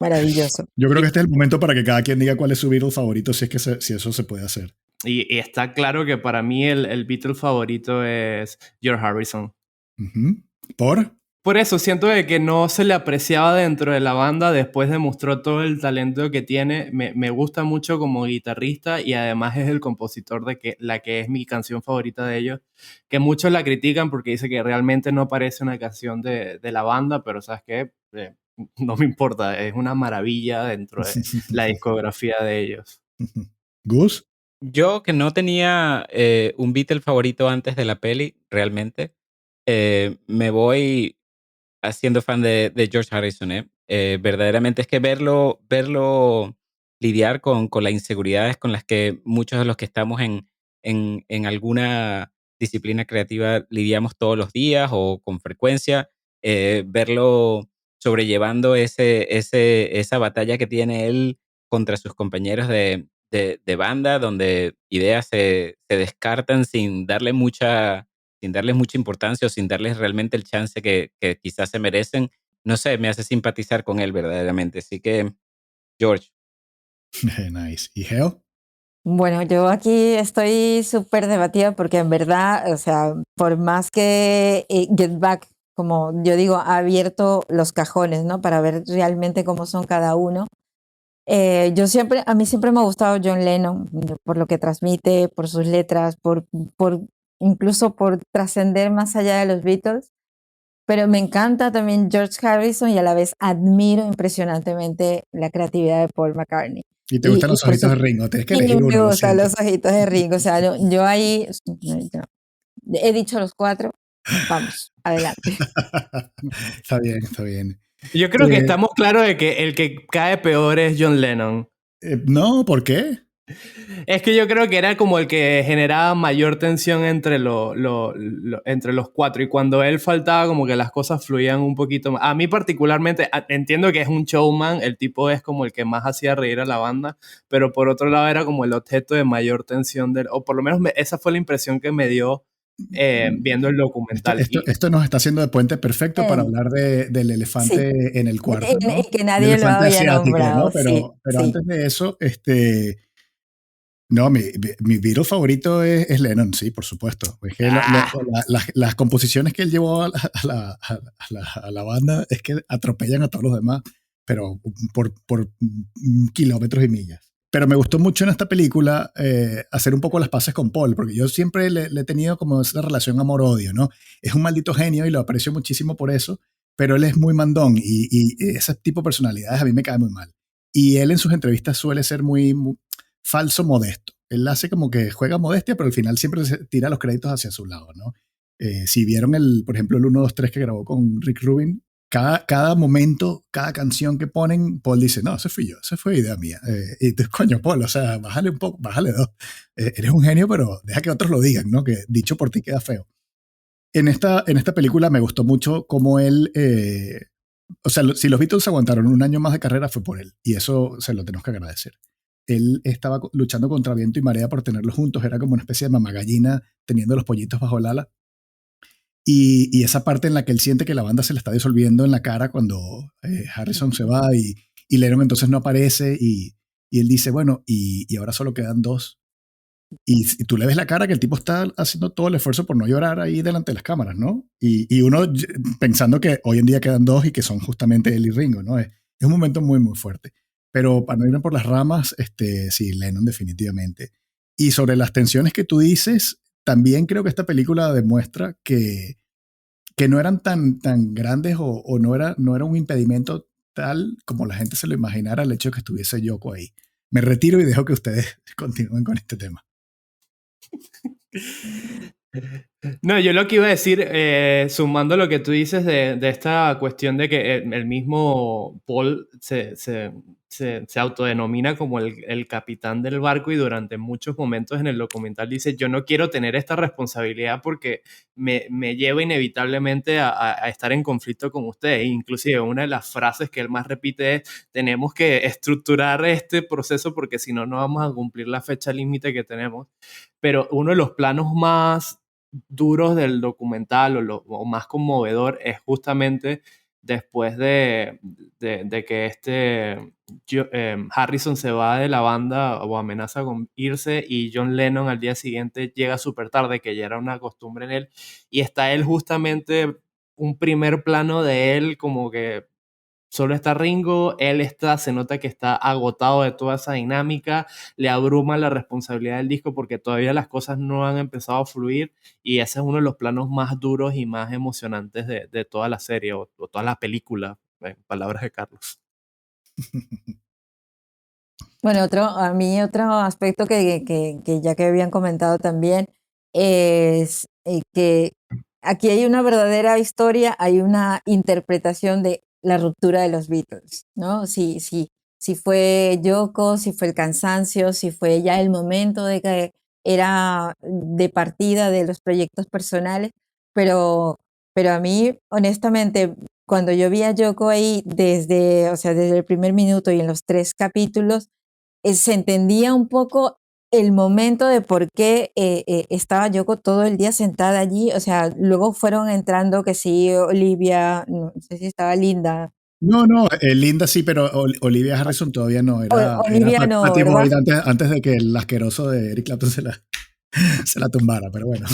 Maravilloso. Yo creo que este es el momento para que cada quien diga cuál es su Beatle favorito, si eso se puede hacer. Y está claro que para mí el Beatle favorito es George Harrison. Uh-huh. ¿Por? Por eso siento de que no se le apreciaba dentro de la banda. Después demostró todo el talento que tiene. Me gusta mucho como guitarrista, y además es el compositor de la que es mi canción favorita de ellos, que muchos la critican porque dice que realmente no parece una canción de la banda, pero ¿sabes qué? No me importa, es una maravilla dentro de la discografía de ellos. ¿Gus? Yo, que no tenía un Beatle favorito antes de la peli, realmente, me voy haciendo fan de George Harrison. Verdaderamente es que verlo lidiar con las inseguridades con las que muchos de los que estamos en alguna disciplina creativa lidiamos todos los días o con frecuencia, verlo sobrellevando esa batalla que tiene él contra sus compañeros de banda, donde ideas se descartan sin darle mucha importancia o sin darles realmente el chance que quizás se merecen. No sé, me hace simpatizar con él verdaderamente. Así que, George. Nice. ¿Y Geo? Bueno, yo aquí estoy súper debatida porque en verdad, o sea, por más que Get Back, como yo digo, ha abierto los cajones, ¿no? Para ver realmente cómo son cada uno. A mí siempre me ha gustado John Lennon, por lo que transmite, por sus letras, incluso por trascender más allá de los Beatles. Pero me encanta también George Harrison y a la vez admiro impresionantemente la creatividad de Paul McCartney. ¿Y te gustan los ojitos de Ringo? Tienes que elegir uno. Me gustan los ojitos de Ringo. O sea, yo ahí he dicho los cuatro. Vamos, adelante. Está bien, está bien. Yo creo que Eh, estamos claros de que el que cae peor es John Lennon. no, ¿por qué? Es que yo creo que era como el que generaba mayor tensión entre, entre los cuatro. Y cuando él faltaba, como que las cosas fluían un poquito más. A mí particularmente, entiendo que es un showman, el tipo es como el que más hacía reír a la banda, pero por otro lado era como el objeto de mayor tensión, o por lo menos esa fue la impresión que me dio viendo el documental. Esto nos está haciendo de puente perfecto para Eh, hablar del sí, elefante en el cuarto, y ¿no? que El nadie lo elefante había asiático, ¿no? nombrado, sí, Pero sí. antes de eso, no, mi Beatle favorito es Lennon, sí, por supuesto. Es que Ah, las composiciones que él llevó a la banda es que atropellan a todos los demás, pero por kilómetros y millas. Pero me gustó mucho en esta película hacer un poco las paces con Paul, porque yo siempre le he tenido como esa relación amor-odio, ¿no? Es un maldito genio y lo aprecio muchísimo por eso, pero él es muy mandón y ese tipo de personalidades a mí me cae muy mal. Y él en sus entrevistas suele ser muy falso modesto. Él hace como que juega modestia, pero al final siempre se tira los créditos hacia su lado, ¿no? Si vieron, por ejemplo, el 1, 2, 3 que grabó con Rick Rubin, cada momento, cada canción que ponen, Paul dice, no, ese fui yo, esa fue idea mía. Y tú, coño, Paul, o sea, bájale un poco, bájale dos. Eres un genio, pero deja que otros lo digan, ¿no? Que dicho por ti queda feo. En esta película me gustó mucho cómo él, o sea, si los Beatles aguantaron un año más de carrera fue por él, y eso se lo tenemos que agradecer. Él estaba luchando contra viento y marea por tenerlos juntos, era como una especie de mamagallina teniendo los pollitos bajo el ala. Y esa parte en la que él siente que la banda se le está disolviendo en la cara cuando Harrison se va y Lennon entonces no aparece y él dice, bueno, y ahora solo quedan dos. Y tú le ves la cara que el tipo está haciendo todo el esfuerzo por no llorar ahí delante de las cámaras, ¿no? Y uno pensando que hoy en día quedan dos y que son justamente él y Ringo, ¿no? Es un momento muy, muy fuerte. Pero para no irme por las ramas, sí, Lennon definitivamente. Y sobre las tensiones que tú dices, también creo que esta película demuestra que no eran tan grandes o no era un impedimento tal como la gente se lo imaginara el hecho de que estuviese Yoko ahí. Me retiro y dejo que ustedes continúen con este tema. no, yo lo que iba a decir, sumando lo que tú dices de esta cuestión de que el mismo Paul se autodenomina como el capitán del barco y durante muchos momentos en el documental dice, yo no quiero tener esta responsabilidad porque me lleva inevitablemente a estar en conflicto con ustedes. Inclusive una de las frases que él más repite es, tenemos que estructurar este proceso porque si no, no vamos a cumplir la fecha límite que tenemos. Pero uno de los planos más duros del documental o más conmovedor es justamente después de que Harrison se va de la banda o amenaza con irse y John Lennon al día siguiente llega súper tarde, que ya era una costumbre en él, y está él justamente un primer plano de él como que solo está Ringo, se nota que está agotado de toda esa dinámica, le abruma la responsabilidad del disco porque todavía las cosas no han empezado a fluir y ese es uno de los planos más duros y más emocionantes de toda la serie o toda la película, en palabras de Carlos. Bueno, a mí otro aspecto que ya que habían comentado también es que aquí hay una verdadera historia, hay una interpretación de la ruptura de los Beatles, ¿no? Si fue Yoko, si fue el cansancio, si fue ya el momento de que era de partida de los proyectos personales, pero, pero a mí, honestamente, cuando yo vi a Yoko ahí o sea, desde el primer minuto y en los 3 capítulos, se entendía un poco el momento de por qué estaba Yoko todo el día sentada allí. O sea, luego fueron entrando que sí, Olivia, no sé si estaba Linda. No, Linda sí, pero Olivia Harrison todavía no. Era Olivia no, Patty ¿verdad? Boyd antes de que el asqueroso de Eric Clapton se la tumbara, pero bueno.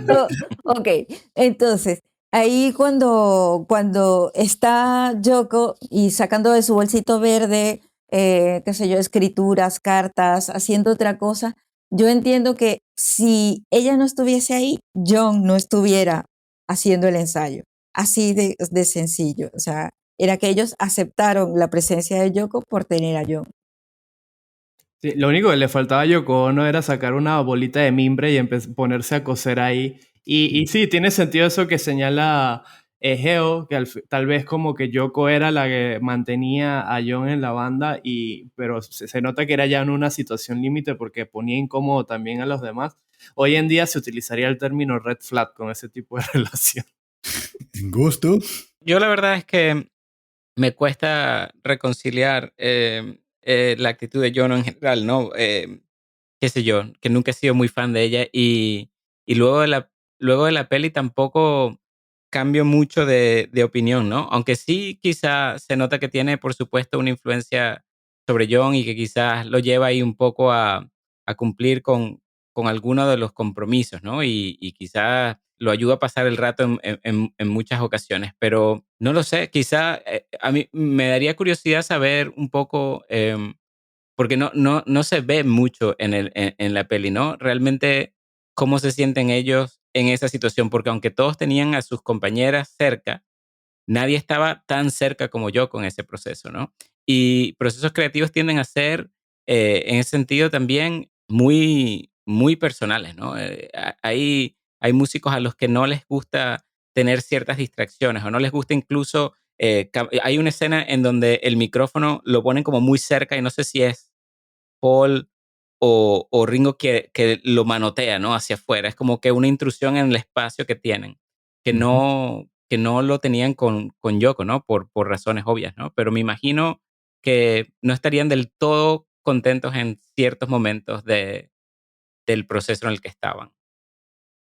Oh, ok, entonces, ahí cuando está Yoko y sacando de su bolsito verde, qué sé yo, escrituras, cartas, haciendo otra cosa, yo entiendo que si ella no estuviese ahí, John no estuviera haciendo el ensayo. Así de sencillo. O sea, era que ellos aceptaron la presencia de Yoko por tener a John. Sí, lo único que le faltaba a Yoko Ono era sacar una bolita de mimbre y ponerse a coser ahí. Y sí, tiene sentido eso que señala Geo, que tal vez como que Yoko era la que mantenía a John en la banda, pero se nota que era ya en una situación límite porque ponía incómodo también a los demás. Hoy en día se utilizaría el término red flag con ese tipo de relación. Gusto. Yo la verdad es que me cuesta reconciliar la actitud de John en general, ¿no? Qué sé yo, que nunca he sido muy fan de ella y luego de la peli tampoco cambio mucho de opinión, ¿no? Aunque sí quizá se nota que tiene, por supuesto, una influencia sobre John y que quizás lo lleva ahí un poco a cumplir con alguno de los compromisos, ¿no? Y quizás lo ayuda a pasar el rato en muchas ocasiones, pero no lo sé, quizá a mí me daría curiosidad saber un poco, porque no se ve mucho en la peli, ¿no? Realmente cómo se sienten ellos en esa situación, porque aunque todos tenían a sus compañeras cerca, nadie estaba tan cerca como yo con ese proceso, ¿no? Y procesos creativos tienden a ser, en ese sentido también, muy personales, ¿no? Hay músicos a los que no les gusta tener ciertas distracciones o no les gusta incluso, hay una escena en donde el micrófono lo ponen como muy cerca y no sé si es Paul o Ringo que lo manotea, ¿no? Hacia afuera. Es como que una intrusión en el espacio que tienen, Ujú. que no lo tenían con Yoko, ¿no? Por razones obvias, ¿no? Pero me imagino que no estarían del todo contentos en ciertos momentos del proceso en el que estaban.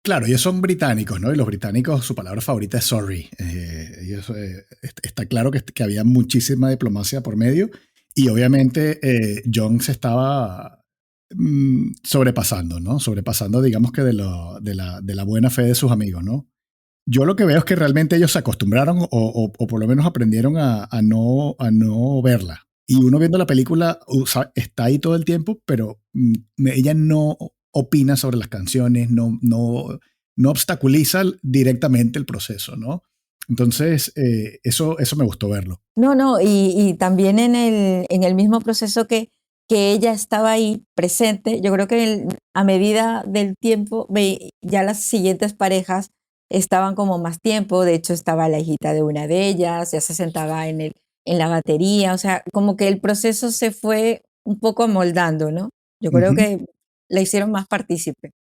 Claro, ellos son británicos, ¿no? Y los británicos, su palabra favorita es sorry. Está claro que había muchísima diplomacia por medio y obviamente John se estaba sobrepasando, ¿no? Sobrepasando, digamos que de la buena fe de sus amigos, ¿no? Yo lo que veo es que realmente ellos se acostumbraron o por lo menos aprendieron a no verla. Y uno viendo la película está ahí todo el tiempo, pero ella no opina sobre las canciones, no obstaculiza directamente el proceso, ¿no? Entonces, eso me gustó verlo. No, no, y también en el mismo proceso que ella estaba ahí presente, yo creo que a medida del tiempo, ya las siguientes parejas estaban como más tiempo, de hecho estaba la hijita de una de ellas, ya se sentaba en la batería, o sea, como que el proceso se fue un poco amoldando, ¿no? Yo creo Ujú. que la hicieron más partícipe.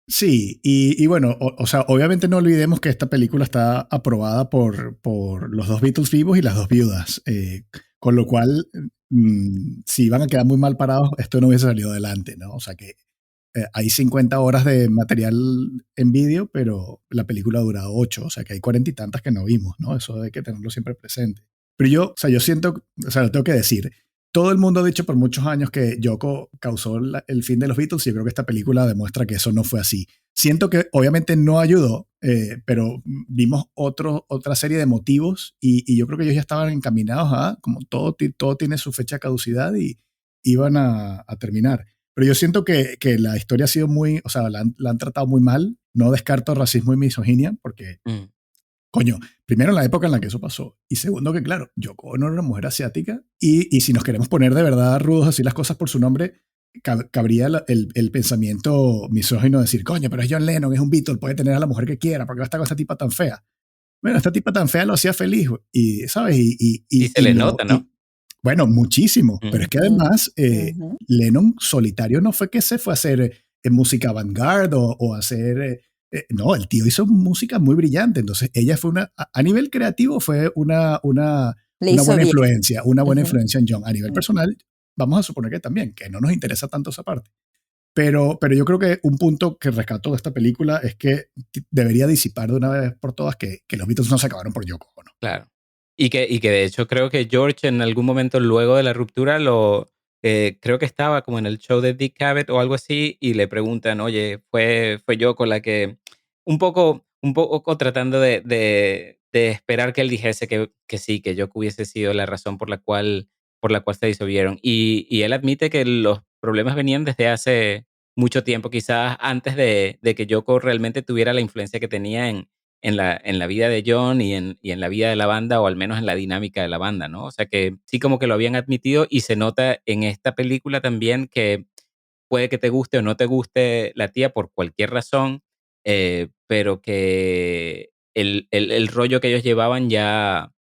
Sí, y bueno, o sea, obviamente no olvidemos que esta película está aprobada por los dos Beatles vivos y las dos viudas, con lo cual, si iban a quedar muy mal parados, esto no hubiese salido adelante, ¿no? O sea que hay 50 horas de material en vídeo, pero la película ha durado 8, o sea que hay 40 y tantas que no vimos, ¿no? Eso hay que tenerlo siempre presente. Pero yo, o sea, yo siento, o sea, lo tengo que decir, todo el mundo ha dicho por muchos años que Yoko causó el fin de los Beatles y yo creo que esta película demuestra que eso no fue así. Siento que obviamente no ayudó, pero vimos otra serie de motivos y yo creo que ellos ya estaban encaminados a, como todo tiene su fecha de caducidad y iban a terminar. Pero yo siento que la historia ha sido muy, o sea, la han tratado muy mal. No descarto racismo y misoginia porque Mm. coño, primero en la época en la que eso pasó. Y segundo que, claro, Yoko Ono era una mujer asiática. Y si nos queremos poner de verdad rudos así las cosas por su nombre, cabría el pensamiento misógino de decir, coño, pero es John Lennon, es un Beatle, puede tener a la mujer que quiera, porque va a estar con esta tipa tan fea. Bueno, esta tipa tan fea lo hacía feliz, y, ¿sabes? Y se le nota, ¿no? Bueno, muchísimo. Pero Mm. es que Mm, además, ujú. Lennon solitario no fue que se fue a hacer música avant-garde o hacer... no, el tío hizo música muy brillante. Entonces, ella fue a nivel creativo fue Le hizo bien. una buena Ujú. influencia en John. A nivel Mm. personal, vamos a suponer que también, que no nos interesa tanto esa parte. Pero yo creo que un punto que rescato de esta película es que debería disipar de una vez por todas que los Beatles no se acabaron por Yoko Ono. Claro. Y que de hecho creo que George en algún momento luego de la ruptura creo que estaba como en el show de Dick Cavett o algo así y le preguntan, oye, fue yo con la que un poco tratando de esperar que él dijese que sí, que yo hubiese sido la razón por la cual se disolvieron. Y él admite que los problemas venían desde hace mucho tiempo, quizás antes de que Yoko realmente tuviera la influencia que tenía en la vida de John y en la vida de la banda, o al menos en la dinámica de la banda, ¿no? O sea que sí como que lo habían admitido y se nota en esta película también que puede que te guste o no te guste la tía por cualquier razón, pero que el rollo que ellos llevaban ya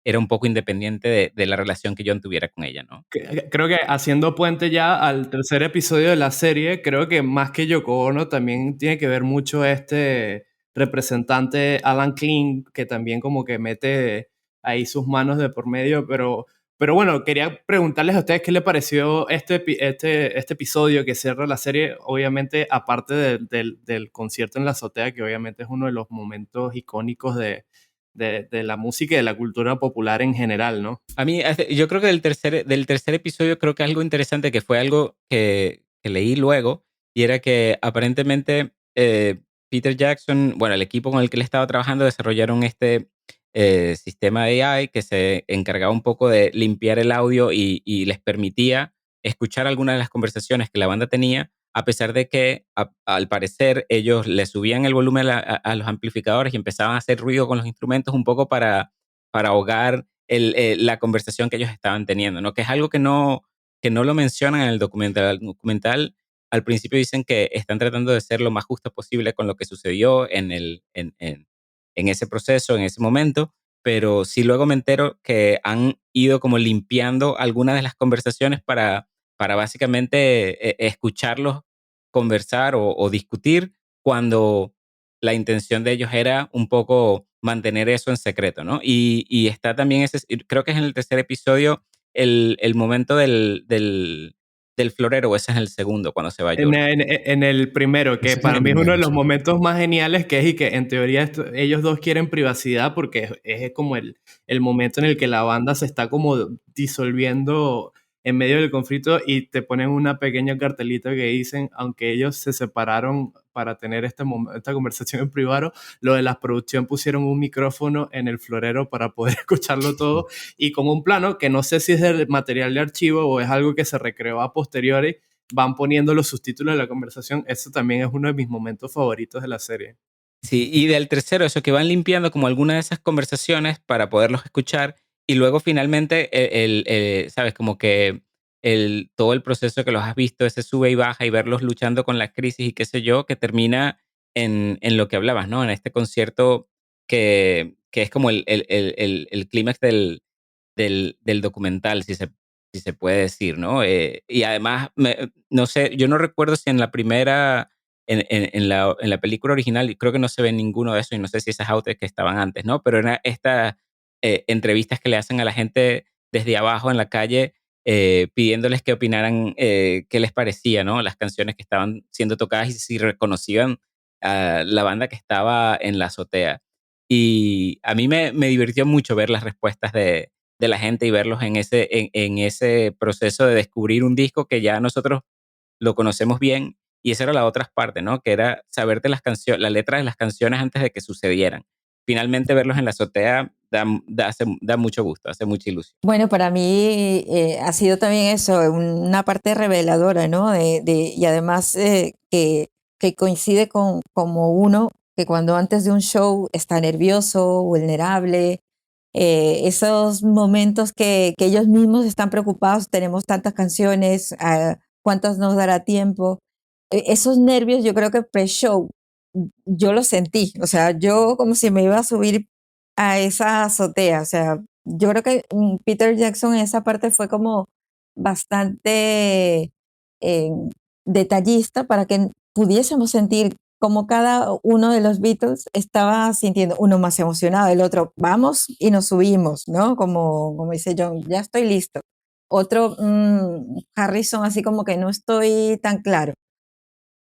era un poco independiente de la relación que John tuviera con ella, ¿no? Creo que haciendo puente ya al tercer episodio de la serie, creo que más que Yoko Ono también tiene que ver mucho este representante Alan Kling, que también como que mete ahí sus manos de por medio, pero bueno, quería preguntarles a ustedes qué les pareció este episodio que cierra la serie, obviamente aparte del concierto en la azotea, que obviamente es uno de los momentos icónicos de la música y de la cultura popular en general, ¿no? A mí, yo creo que del tercer episodio, creo que algo interesante que fue algo que leí luego, y era que aparentemente Peter Jackson, bueno, el equipo con el que él estaba trabajando desarrollaron este sistema de AI que se encargaba un poco de limpiar el audio y les permitía escuchar algunas de las conversaciones que la banda tenía, a pesar de que al parecer ellos le subían el volumen a los amplificadores y empezaban a hacer ruido con los instrumentos un poco para ahogar la conversación que ellos estaban teniendo, ¿no? Que es algo que no lo mencionan en el documental. El documental, al principio dicen que están tratando de ser lo más justo posible con lo que sucedió en ese proceso, en ese momento, pero sí luego me entero que han ido como limpiando algunas de las conversaciones para básicamente escucharlos conversar o discutir cuando la intención de ellos era un poco mantener eso en secreto, ¿no? Y está también creo que es en el tercer episodio, el momento del florero, o ese es el segundo, cuando se va En, George. en el primero, que Ese es para el mí es uno de primero, los sí. momentos más geniales, que es y que en teoría ellos dos quieren privacidad porque es como el momento en el que la banda se está como disolviendo en medio del conflicto y te ponen una pequeña cartelita que dicen, aunque ellos se separaron para tener esta conversación en privado, lo de la producción pusieron un micrófono en el florero para poder escucharlo todo y con un plano que no sé si es del material de archivo o es algo que se recreó a posteriori, van poniendo los subtítulos de la conversación. Eso también es uno de mis momentos favoritos de la serie. Sí, y del tercero, eso que van limpiando como alguna de esas conversaciones para poderlos escuchar y luego finalmente, ¿sabes? Como que todo el proceso que los has visto, ese sube y baja y verlos luchando con la crisis y qué sé yo, que termina en lo que hablabas, ¿no? En este concierto que es como el clímax del documental, si se puede decir, ¿no? Y además, no sé, yo no recuerdo si en la primera en la película original, y creo que no se ve ninguno de eso, y no sé si esas outtakes que estaban antes, ¿no? Pero eran estas entrevistas que le hacen a la gente desde abajo en la calle, pidiéndoles que opinaran qué les parecía, ¿no? Las canciones que estaban siendo tocadas y si reconocían a la banda que estaba en la azotea. Y a mí me divirtió mucho ver las respuestas de la gente y verlos en ese proceso de descubrir un disco que ya nosotros lo conocemos bien, y esa era la otra parte, ¿no? Que era saberte la letra de las canciones antes de que sucedieran. Finalmente verlos en la azotea da mucho gusto, hace mucha ilusión. Bueno, para mí ha sido también eso, una parte reveladora, ¿no? Y además que coincide con como uno que cuando antes de un show está nervioso, vulnerable, esos momentos que ellos mismos están preocupados, tenemos tantas canciones, ¿cuántas nos dará tiempo? Esos nervios yo creo que pre-show, yo los sentí, o sea, yo como si me iba a subir a esa azotea, o sea, yo creo que Peter Jackson en esa parte fue como bastante eh, detallista para que pudiésemos sentir como cada uno de los Beatles estaba sintiendo, uno más emocionado, el otro, vamos y nos subimos, ¿no? Como dice John, ya estoy listo. Otro, Harrison, así como que no estoy tan claro.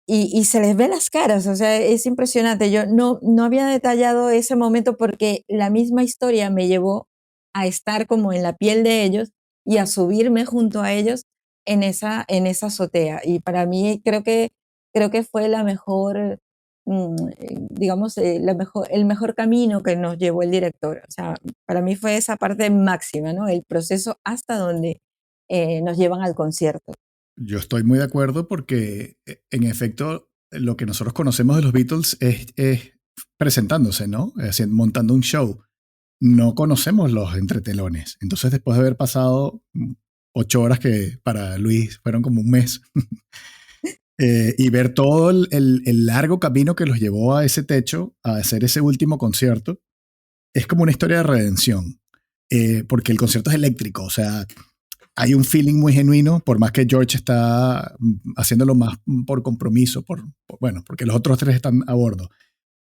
Y se les ve las caras, o sea, es impresionante. Yo no había detallado ese momento porque la misma historia me llevó a estar como en la piel de ellos y a subirme junto a ellos en esa azotea. Y para mí creo que fue la mejor, digamos, el mejor camino que nos llevó el director. O sea, para mí fue esa parte máxima, ¿no? El proceso hasta donde nos llevan al concierto. Yo estoy muy de acuerdo porque, en efecto, lo que nosotros conocemos de los Beatles es presentándose, ¿no? Montando un show. No conocemos los entretelones. Entonces, después de haber pasado 8 horas que para Luis fueron como un mes, Y ver todo el largo camino que los llevó a ese techo, a hacer ese último concierto, es como una historia de redención. Porque el concierto es eléctrico, o sea, hay un feeling muy genuino, por más que George está haciéndolo más por compromiso, bueno, porque los otros tres están a bordo,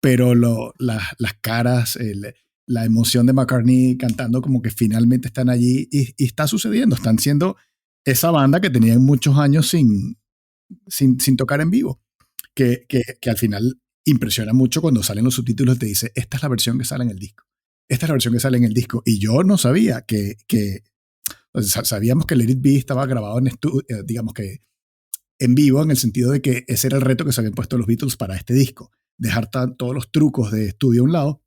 pero las caras, la emoción de McCartney cantando como que finalmente están allí y está sucediendo, están siendo esa banda que tenían muchos años sin tocar en vivo, que al final impresiona mucho cuando salen los subtítulos y te dice, esta es la versión que sale en el disco. Esta es la versión que sale en el disco. Y yo no sabía sabíamos que Let It Be estaba grabado digamos que en vivo, en el sentido de que ese era el reto que se habían puesto los Beatles para este disco. Dejar todos los trucos de estudio a un lado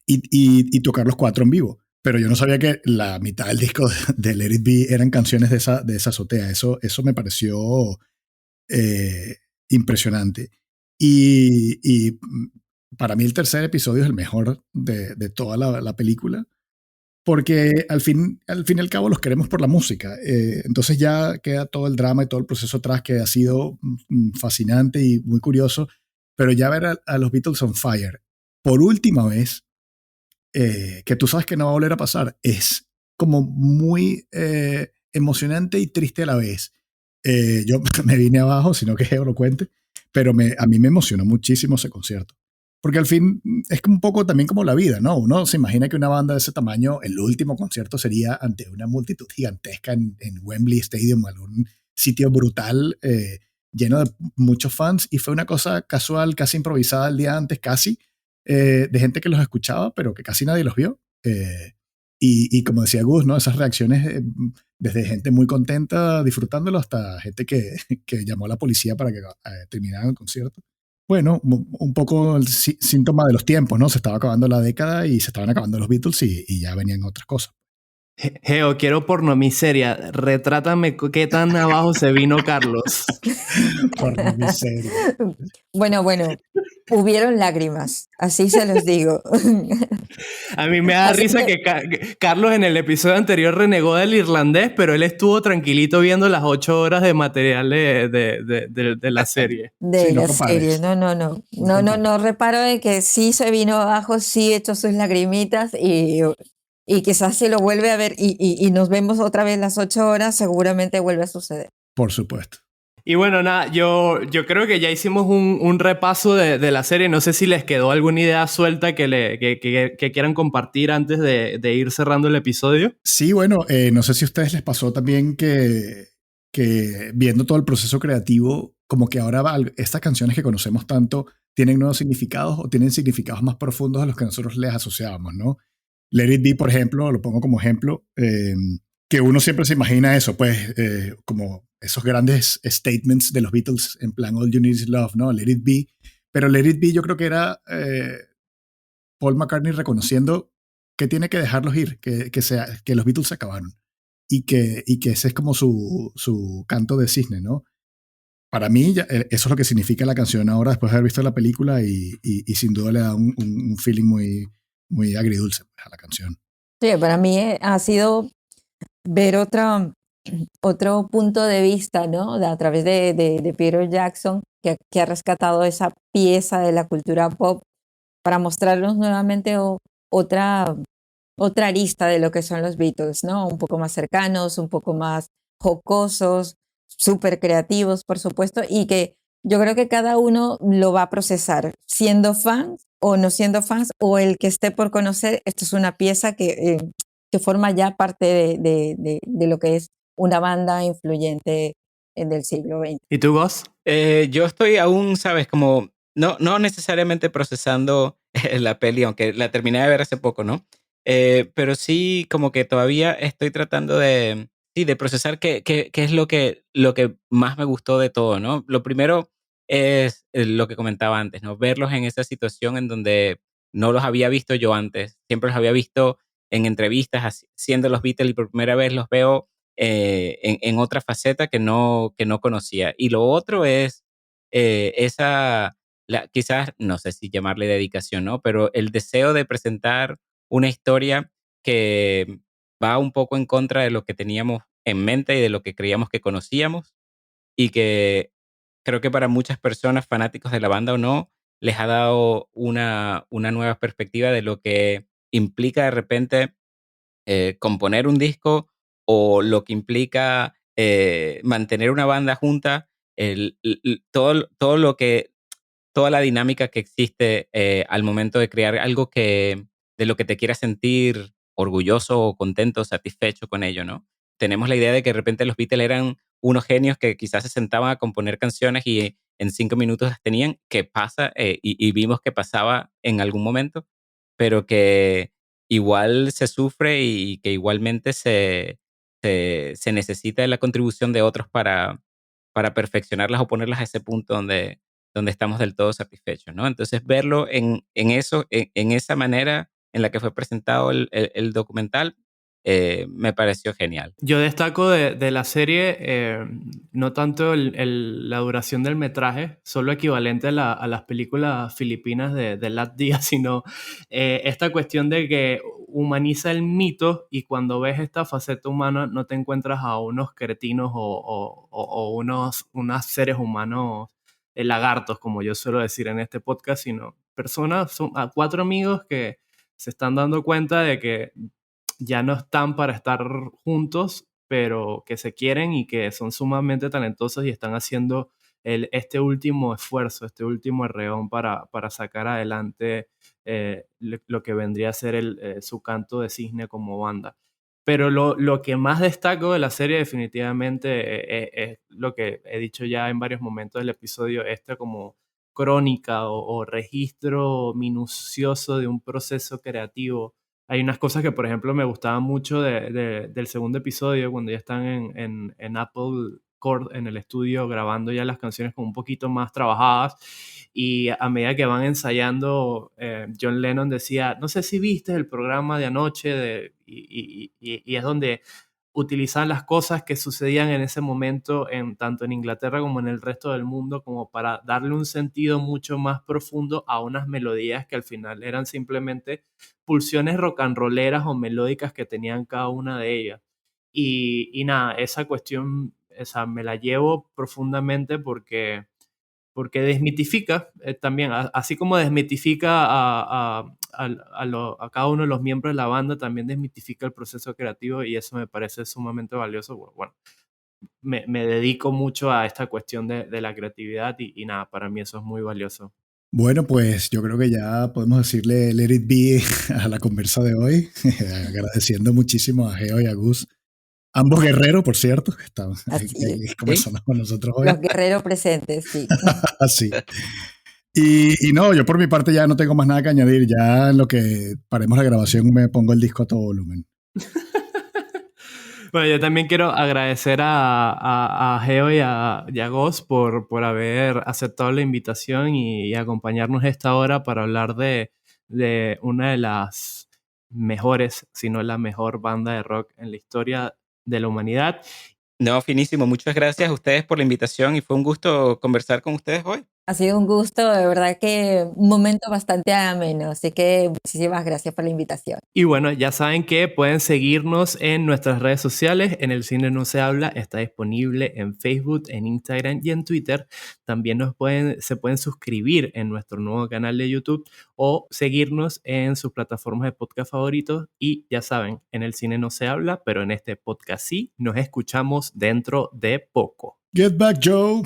y tocar los cuatro en vivo. Pero yo no sabía que la mitad del disco de Let It Be eran canciones de esa azotea. Eso me pareció impresionante. Y para mí el tercer episodio es el mejor de toda la película, porque al fin y al cabo los queremos por la música. Entonces ya queda todo el drama y todo el proceso atrás, que ha sido fascinante y muy curioso, pero ya ver a los Beatles on fire por última vez, que tú sabes que no va a volver a pasar, es como muy emocionante y triste a la vez. Yo me vine abajo, sino que lo cuente, pero a mí me emocionó muchísimo ese concierto. Porque al fin es un poco también como la vida, ¿no? Uno se imagina que una banda de ese tamaño, el último concierto sería ante una multitud gigantesca en Wembley Stadium, algún sitio brutal, lleno de muchos fans, y fue una cosa casual, casi improvisada el día antes, casi, de gente que los escuchaba, pero que casi nadie los vio. Y como decía Gus, ¿no? Esas reacciones, desde gente muy contenta disfrutándolo hasta gente que llamó a la policía para que terminaran el concierto. Bueno, un poco el síntoma de los tiempos, ¿no? Se estaba acabando la década y se estaban acabando los Beatles y ya venían otras cosas. Geo, quiero pornomiseria. Retrátame qué tan abajo se vino Carlos. Pornomiseria. Bueno, hubieron lágrimas, así se los digo. A mí me da Así risa que Carlos en el episodio anterior renegó del irlandés, pero él estuvo tranquilito viendo las 8 horas de material de la serie. De Sí, no la compares. serie, no, reparo de que sí se vino abajo, sí echó sus lagrimitas y quizás si lo vuelve a ver y nos vemos otra vez las 8 horas, seguramente vuelve a suceder. Por supuesto. Y bueno, nada, yo creo que ya hicimos un repaso de la serie. No sé si les quedó alguna idea suelta que quieran compartir antes de ir cerrando el episodio. Sí, bueno, no sé si a ustedes les pasó también que viendo todo el proceso creativo, como que ahora estas canciones que conocemos tanto tienen nuevos significados o tienen significados más profundos a los que nosotros les asociábamos, ¿no? Let It Be, por ejemplo, lo pongo como ejemplo, que uno siempre se imagina eso, pues, como esos grandes statements de los Beatles en plan All You Need Is Love, ¿no? Let It Be. Pero Let It Be yo creo que era Paul McCartney reconociendo que tiene que dejarlos ir, que los Beatles se acabaron y que ese es como su canto de cisne, ¿no? Para mí eso es lo que significa la canción ahora después de haber visto la película y sin duda le da un feeling muy, muy agridulce a la canción. Sí, para mí ha sido ver otro punto de vista, ¿no? A través de Peter Jackson, que ha rescatado esa pieza de la cultura pop para mostrarnos nuevamente otra arista de lo que son los Beatles, ¿no? Un poco más cercanos, un poco más jocosos, súper creativos, por supuesto, y que yo creo que cada uno lo va a procesar, siendo fans o no siendo fans, o el que esté por conocer. Esto es una pieza que forma ya parte de lo que es una banda influyente del siglo XX. ¿Y tú, Gus? Yo estoy aún, sabes, como no necesariamente procesando la peli, aunque la terminé de ver hace poco, ¿no? Pero sí como que todavía estoy tratando de procesar qué es lo que más me gustó de todo, ¿no? Lo primero es lo que comentaba antes, ¿no? Verlos en esa situación en donde no los había visto yo antes. Siempre los había visto en entrevistas siendo los Beatles y por primera vez los veo en otra faceta que no conocía. Y lo otro es quizás, no sé si llamarle dedicación, ¿no? Pero el deseo de presentar una historia que va un poco en contra de lo que teníamos en mente y de lo que creíamos que conocíamos y que creo que para muchas personas, fanáticos de la banda o no, les ha dado una nueva perspectiva de lo que implica de repente componer un disco o lo que implica mantener una banda junta, todo lo que, toda la dinámica que existe al momento de crear algo de lo que te quieras sentir orgulloso o contento, satisfecho con ello, ¿no? Tenemos la idea de que de repente los Beatles eran unos genios que quizás se sentaban a componer canciones y en 5 minutos las tenían, que pasa, y vimos que pasaba en algún momento, pero que igual se sufre y que igualmente se necesita de la contribución de otros para perfeccionarlas o ponerlas a ese punto donde estamos del todo satisfechos, ¿no? Entonces, verlo en eso, en esa manera en la que fue presentado el documental, me pareció genial. Yo destaco de la serie no tanto la duración del metraje, solo equivalente a las películas filipinas de Lat Diaz, sino esta cuestión de que humaniza el mito y cuando ves esta faceta humana no te encuentras a unos cretinos o unos seres humanos lagartos, como yo suelo decir en este podcast, sino personas, son a 4 amigos que se están dando cuenta de que ya no están para estar juntos, pero que se quieren y que son sumamente talentosos y están haciendo este último esfuerzo, este último arreón para sacar adelante lo que vendría a ser su canto de cisne como banda. Pero lo que más destaco de la serie definitivamente es lo que he dicho ya en varios momentos del episodio, esta como crónica o registro minucioso de un proceso creativo. Hay unas cosas que, por ejemplo, me gustaban mucho del segundo episodio, cuando ya están en Apple Cord, en el estudio, grabando ya las canciones como un poquito más trabajadas. Y a medida que van ensayando, John Lennon decía, no sé si viste el programa de anoche, y es donde utilizan las cosas que sucedían en ese momento, tanto en Inglaterra como en el resto del mundo, como para darle un sentido mucho más profundo a unas melodías que al final eran simplemente pulsiones rock and rolleras o melódicas que tenían cada una de ellas. Y nada, esa cuestión, esa me la llevo profundamente porque desmitifica también, así como desmitifica a cada uno de los miembros de la banda, también desmitifica el proceso creativo y eso me parece sumamente valioso. Bueno, me dedico mucho a esta cuestión de la creatividad y nada, para mí eso es muy valioso. Bueno, pues yo creo que ya podemos decirle let it be a la conversa de hoy, agradeciendo muchísimo a Geo y a Gus, ambos guerreros, por cierto, que están Así es. conversando con nosotros hoy. Los guerreros presentes, sí. Así. Y no, yo por mi parte ya no tengo más nada que añadir. Ya en lo que paremos la grabación me pongo el disco a todo volumen. Bueno, yo también quiero agradecer a Geo y a Gos por haber aceptado la invitación y acompañarnos esta hora para hablar de una de las mejores, si no la mejor banda de rock en la historia de la humanidad. No, finísimo. Muchas gracias a ustedes por la invitación y fue un gusto conversar con ustedes hoy. Ha sido un gusto, de verdad que un momento bastante ameno, así que muchísimas gracias por la invitación. Y bueno, ya saben que pueden seguirnos en nuestras redes sociales. En El Cine No Se Habla está disponible en Facebook, en Instagram y en Twitter. También se pueden suscribir en nuestro nuevo canal de YouTube o seguirnos en sus plataformas de podcast favoritos. Y ya saben, en El Cine No Se Habla, pero en este podcast sí, nos escuchamos dentro de poco. Get back, Joe.